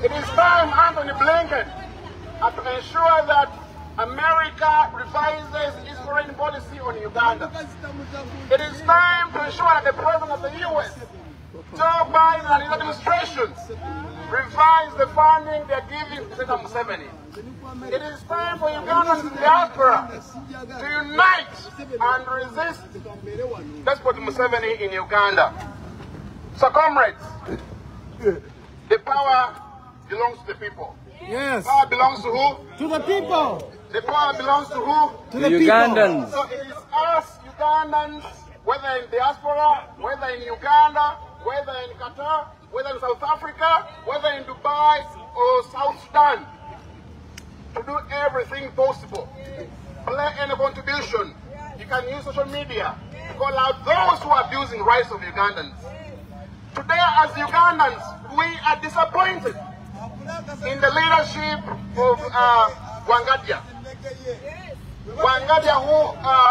[SPEAKER 6] It is time, Anthony Blinken, to ensure that America revises its foreign policy on Uganda. It is time to ensure that the President of the US, Joe Biden and his administration, revise the funding they are giving to President Museveni. It is time for Ugandans in the diaspora to unite and resist Despot Museveni in Uganda. So comrades, the power belongs to the people.
[SPEAKER 5] Yes.
[SPEAKER 6] Power belongs to who?
[SPEAKER 5] To the people.
[SPEAKER 6] The power belongs to who?
[SPEAKER 5] To the
[SPEAKER 1] Ugandans.
[SPEAKER 5] people.
[SPEAKER 6] So it is us Ugandans, whether in diaspora, whether in Uganda, whether in Qatar, whether in South Africa, whether in Dubai or South Sudan, to do everything possible. Play any contribution. You can use social media to call out those who are abusing rights of Ugandans. Today, as Ugandans, we are disappointed in the leadership of Wangadia. Wangadia, who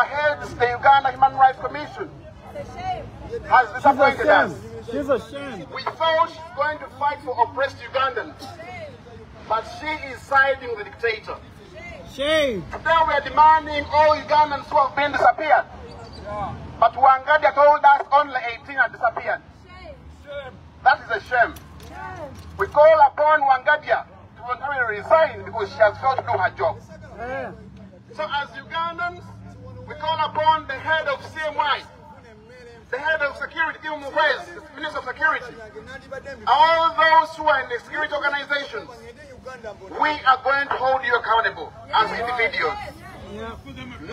[SPEAKER 6] heads the Uganda Human Rights Commission, has disappointed us.
[SPEAKER 5] She's a shame.
[SPEAKER 6] We thought she's going to fight for oppressed Ugandans, but she is siding with the dictator.
[SPEAKER 5] Shame.
[SPEAKER 6] Today we are demanding all Ugandans who have been disappeared. But Wangadia told us only 18 are disappeared. That is a shame. We call upon Wangadia to voluntarily resign because she has failed to do her job. So as Ugandans, we call upon the head of CMI, the head of security, Kim Mukwezi, the Minister of Security, all those who are in the security organizations, we are going to hold you accountable as individuals.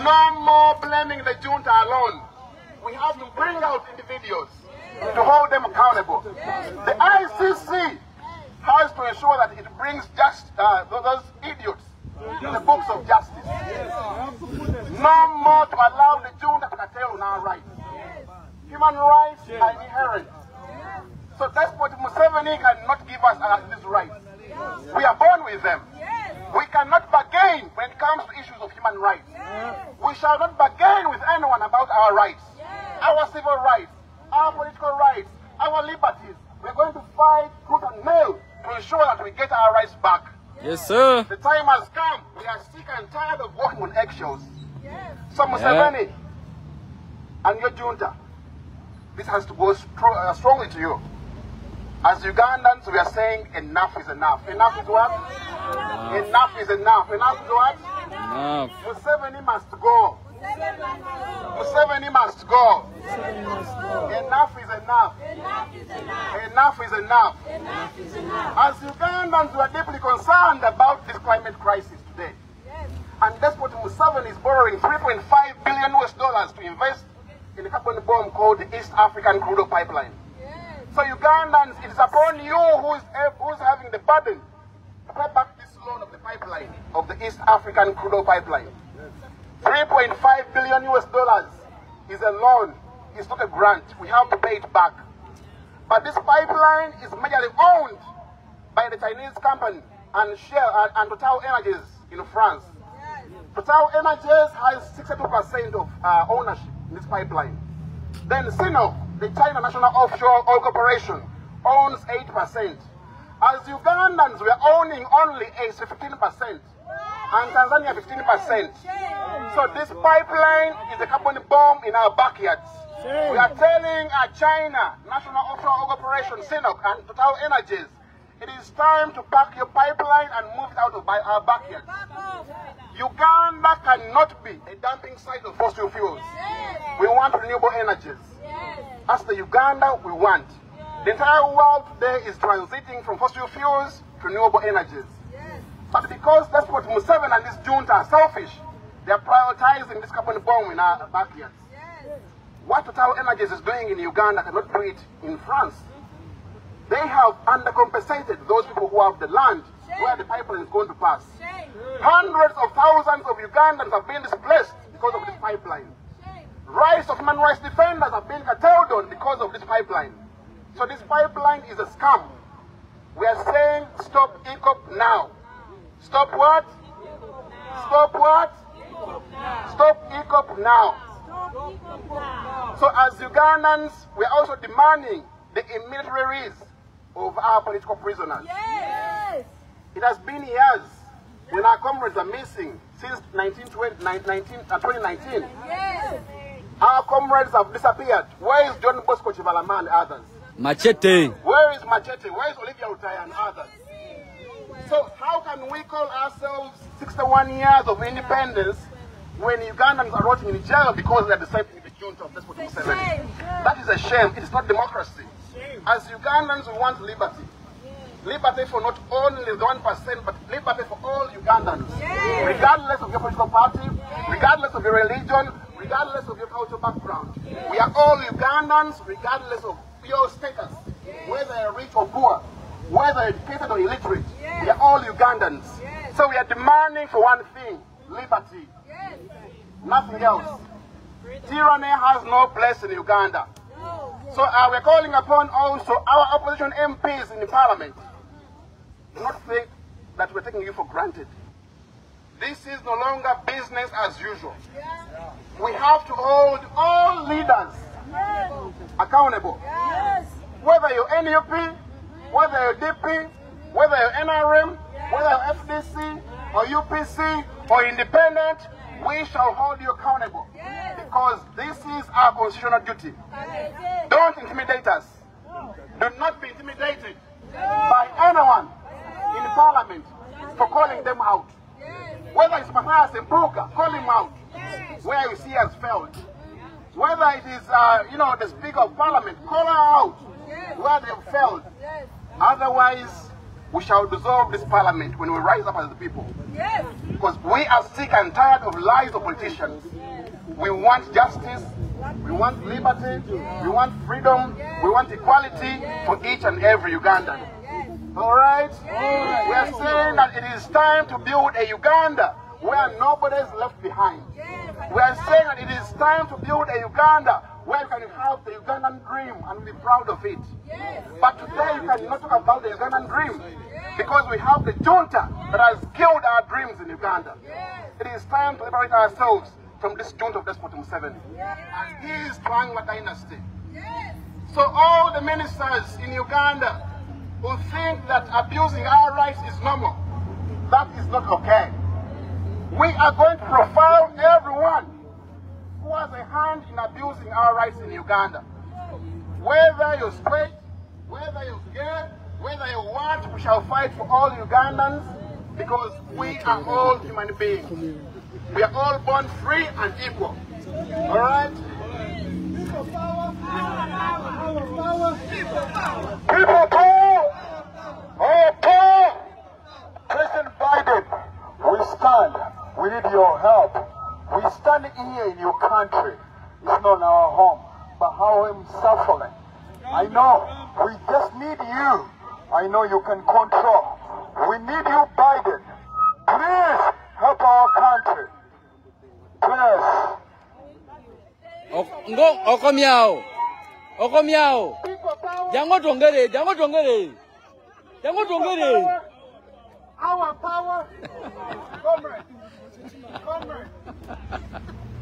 [SPEAKER 6] No more blaming the junta alone. We have to bring out individuals to hold them accountable. The ICC has to ensure that it brings just those idiots to the books of justice. No more to allow the junta to curtail on our rights. Human rights are inherent. So Despot Museveni cannot give us these rights. We are born with them. We cannot bargain when it comes to issues of human rights. We shall not bargain with anyone about our rights, our civil rights, our political rights, our liberties. We're going to fight tooth and nail to ensure that we get our rights back.
[SPEAKER 1] Yes, sir.
[SPEAKER 6] The time has come. We are sick and tired of walking on eggshells. So Museveni and your junta, this has to go strongly to you. As Ugandans, we are saying enough is enough. Enough is what? Enough is enough. Enough is what?
[SPEAKER 1] Enough.
[SPEAKER 6] Museveni must go. Museveni must go. Enough is enough. Enough is enough. As Ugandans, we are deeply concerned about this climate crisis today. And that's what Museveni is borrowing $3.5 billion to invest in a carbon bomb called the East African Crude Oil Pipeline. So Ugandans, it is upon you who's having the burden to pay back this loan of the pipeline, of the East African Crude Oil Pipeline. $3.5 billion is a loan. It's not a grant. We have to pay it back. But this pipeline is majorly owned by the Chinese company and Shell and Total Energies in France. Total Energies has 62% of ownership in this pipeline. Then Sinop, the China National Offshore Oil Corporation, owns 8%. As Ugandans, we are owning only 15%, and Tanzania 15%. So this pipeline is a carbon bomb in our backyards. We are telling China National Offshore Oil Corporation, Sinop, and Total Energies, it is time to pack your pipeline and move it out of our backyards. Uganda cannot be a dumping site of fossil fuels. We want renewable energies. That's the Uganda we want. The entire world today is transiting from fossil fuels to renewable energies. But because that's what Museveni and this junta are selfish, they are prioritizing this carbon bomb in our backyards. What Total Energies is doing in Uganda cannot do it in France. They have undercompensated those people who have the land where the pipeline is going to pass. Hundreds of thousands of Ugandans have been displaced because of this pipeline. Rights of human rights defenders have been curtailed on because of this pipeline. So this pipeline is a scam. We are saying stop EACOP now. Stop what? Stop what? Stop EACOP now. So as Ugandans, we are also demanding the immediate release of our political prisoners.
[SPEAKER 2] Yes.
[SPEAKER 6] It has been years when our comrades are missing since 2019.
[SPEAKER 2] Yes.
[SPEAKER 6] Our comrades have disappeared. Where is John Bosco Chivalama and others?
[SPEAKER 1] Machete.
[SPEAKER 6] Where is Machete? Where is Olivia Utaya and others? So how can we call ourselves 61 years of independence when Ugandans are rotting in jail because they are disabling the junta of Despot Museveni? That is a shame. It is not democracy. As Ugandans, we want liberty. Liberty for not only the 1%, but liberty for all Ugandans. Regardless of your political party, regardless of your religion, regardless of your cultural background. We are all Ugandans, regardless of your status, whether you're rich or poor, whether educated or illiterate. We are all Ugandans. So we are demanding for one thing, liberty. Nothing else. Tyranny has no place in Uganda. So we're calling upon also our opposition MPs in the parliament. Do not think that we're taking you for granted. This is no longer business as usual. We have to hold all leaders accountable. Whether you're NUP, whether you're DP, whether you're NRM, whether you're FDC, or UPC, or independent, we shall hold you accountable. Because this is our constitutional duty. Don't intimidate us. Do not be intimidated by anyone in parliament for calling them out. Whether it's Matthias Mpuga, call him out. Where you see has failed. Whether it is, the Speaker of Parliament, call her out. Where they've failed. Otherwise, we shall dissolve this Parliament when we rise up as the people. Because we are sick and tired of lies of politicians. We want justice. We want liberty. We want freedom. We want equality for each and every Ugandan. All right? We are saying that it is time to build a Uganda where nobody is left behind. We are saying that it is time to build a Uganda where you can have the Ugandan dream and be proud of it. But today you cannot talk about the Ugandan dream because we have the junta that has killed our dreams in Uganda. It is time to liberate ourselves from this junta of Despot Museveni. And he is trying a dynasty. So all the ministers in Uganda who think that abusing our rights is normal, that is not okay. We are going to profile everyone who has a hand in abusing our rights in Uganda. Whether you're straight, whether you're gay, whether you want, we shall fight for all Ugandans because we are all human beings. We are all born free and equal. All right? People power. People power. Oh, power. President Biden, we stand. We need your help. We stand here in your country. It's not our home, but how I'm suffering. I know. We just need you. I know you can control. We need you, Biden. Please help our country. Please.
[SPEAKER 1] Okomiao. Jango tongere.
[SPEAKER 5] Our power.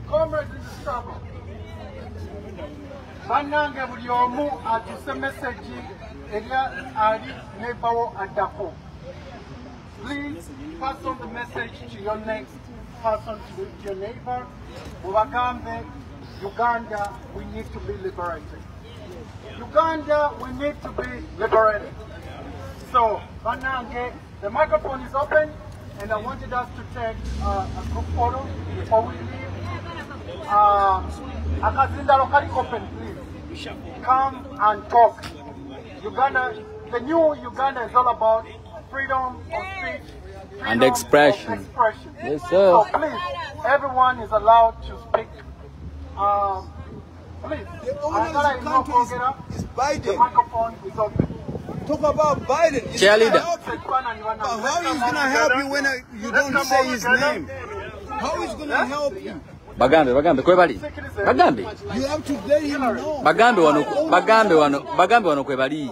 [SPEAKER 5] Comrades in the struggle. Banange buli omu atuse message eria ali nebawo adako. Please pass on the message to your next person, to your neighbor. Ubagambe, Uganda, we need to be liberated. Uganda, we need to be liberated. So, Banange, the microphone is open, and I wanted us to take a group photo before we leave. Akazinda locally open, please. Come and talk. Uganda, the new Uganda is all about freedom of speech
[SPEAKER 1] and expression. Yes, sir.
[SPEAKER 5] So please, everyone is allowed to speak. Please,
[SPEAKER 7] the owner of the country is Biden.
[SPEAKER 5] The microphone is open.
[SPEAKER 7] Talk about Biden.
[SPEAKER 1] Cheerleader.
[SPEAKER 7] How he's going to help you when you don't say his name? How he's going to help you?
[SPEAKER 1] Bagambe, kwebali. Bagambe.
[SPEAKER 7] You have to let him know.
[SPEAKER 1] Bagambe wano kwebali.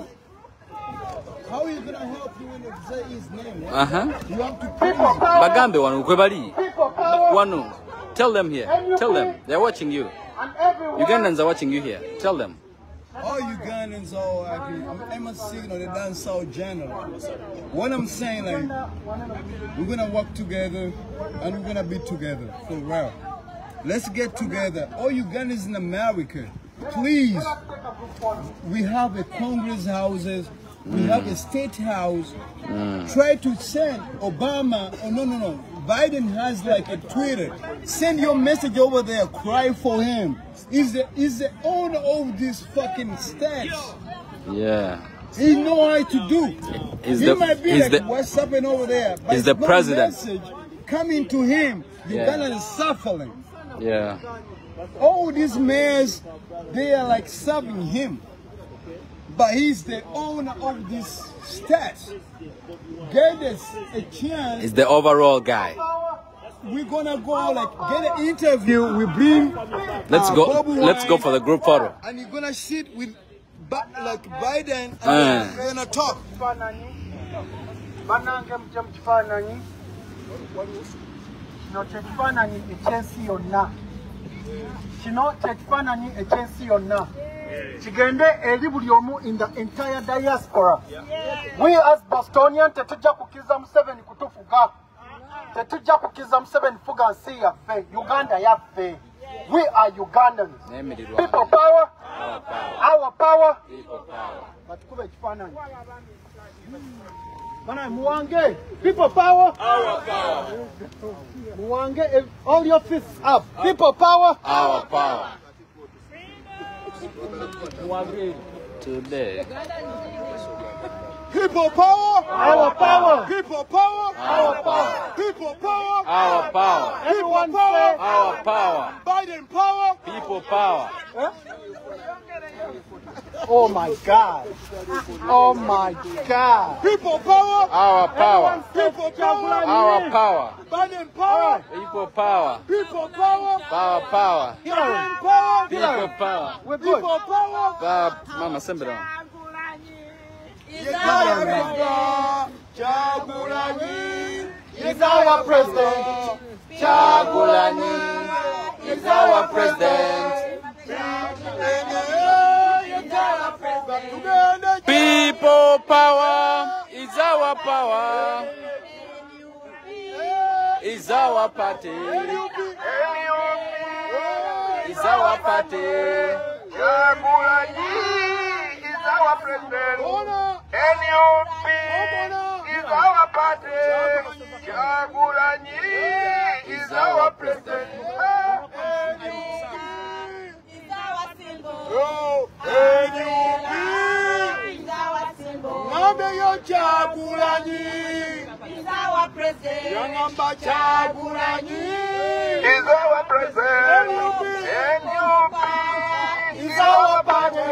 [SPEAKER 7] How are you going to help you when you say his name? You have to
[SPEAKER 1] Bagambe wano kwebali. Wano. Tell them here. Tell them. They're watching you. Ugandans are watching you here. Tell them.
[SPEAKER 7] All Ugandans are I'm a signal, they done South General. What I'm saying, like, we're going to work together and we're going to be together for real. Let's get together. All Ugandans in America, please. We have a Congress houses, we have a state house. Try to send Obama, no. Biden has like a Twitter. Send your message over there, cry for him. He's the owner of this fucking stats.
[SPEAKER 1] Yeah.
[SPEAKER 7] He know how to do. He might be like what's happening over there, but
[SPEAKER 1] he's the president.
[SPEAKER 7] Message coming to him. Uganda is suffering.
[SPEAKER 1] Yeah.
[SPEAKER 7] All these mayors, they are like serving him. But he's the owner of this stats. Get us a chance.
[SPEAKER 1] He's the overall guy.
[SPEAKER 7] We're gonna go like get an interview. We bring.
[SPEAKER 1] Let's go for the group photo.
[SPEAKER 7] And you're gonna sit with like Biden and we're gonna talk.
[SPEAKER 5] Kigende eri buli omu in the entire diaspora. We as Bostonians tetujja kukiza Museveni kutufuga. Tetujja kukiza Museveni fuga nsi yaffe, Uganda yaffe. We are Ugandans. People power. Our power.
[SPEAKER 1] People power.
[SPEAKER 5] Batukube ekifaananyi. Mwange, people power.
[SPEAKER 1] Our power.
[SPEAKER 5] Mwange, all your fists up. People power.
[SPEAKER 1] Our power. Mwange. Today.
[SPEAKER 7] People power.
[SPEAKER 5] Our power.
[SPEAKER 7] People power.
[SPEAKER 5] Our power.
[SPEAKER 7] People power.
[SPEAKER 1] Our power.
[SPEAKER 5] Everyone
[SPEAKER 7] power.
[SPEAKER 5] say
[SPEAKER 1] Our power.
[SPEAKER 7] Biden power.
[SPEAKER 1] People power.
[SPEAKER 5] oh my God. Oh my God.
[SPEAKER 7] People power.
[SPEAKER 1] Our power.
[SPEAKER 7] People power.
[SPEAKER 1] Our power.
[SPEAKER 7] Biden power.
[SPEAKER 1] People power.
[SPEAKER 7] People power.
[SPEAKER 1] Power power.
[SPEAKER 7] Biden power.
[SPEAKER 1] People power.
[SPEAKER 5] We're good.
[SPEAKER 7] People power.
[SPEAKER 1] Mama, send it on.
[SPEAKER 7] Chagulani
[SPEAKER 5] He's our president.
[SPEAKER 1] Chagulani is our president. People power is our power. Is our party. Is our party.
[SPEAKER 6] Chagulani is our president. NUP is our party. Chagulani is our president.
[SPEAKER 2] Is our symbol.
[SPEAKER 7] NUP.
[SPEAKER 2] Is our symbol.
[SPEAKER 7] Nambe yo Chagulani.
[SPEAKER 2] Is our president.
[SPEAKER 7] Yangamba Chagulani.
[SPEAKER 6] Is our president. NUP is our party.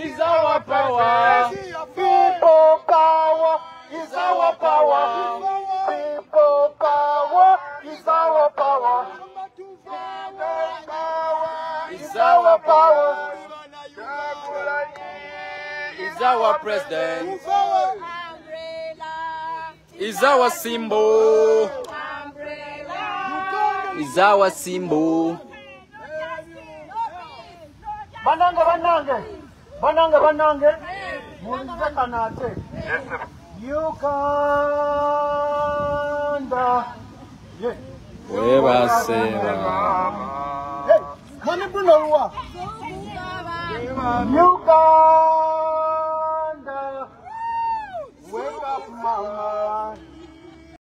[SPEAKER 1] Is our power.
[SPEAKER 5] People power is our power. People power is our power.
[SPEAKER 1] Is our power.
[SPEAKER 6] Chagulani
[SPEAKER 1] Is our president.
[SPEAKER 2] Umbrella.
[SPEAKER 1] Is our symbol.
[SPEAKER 2] Umbrella.
[SPEAKER 1] Is our symbol.
[SPEAKER 5] Banange. Mulize kanate. Uganda. Yeah.
[SPEAKER 1] Weba seba.
[SPEAKER 5] Hey, mani Bruno Rua. Uganda.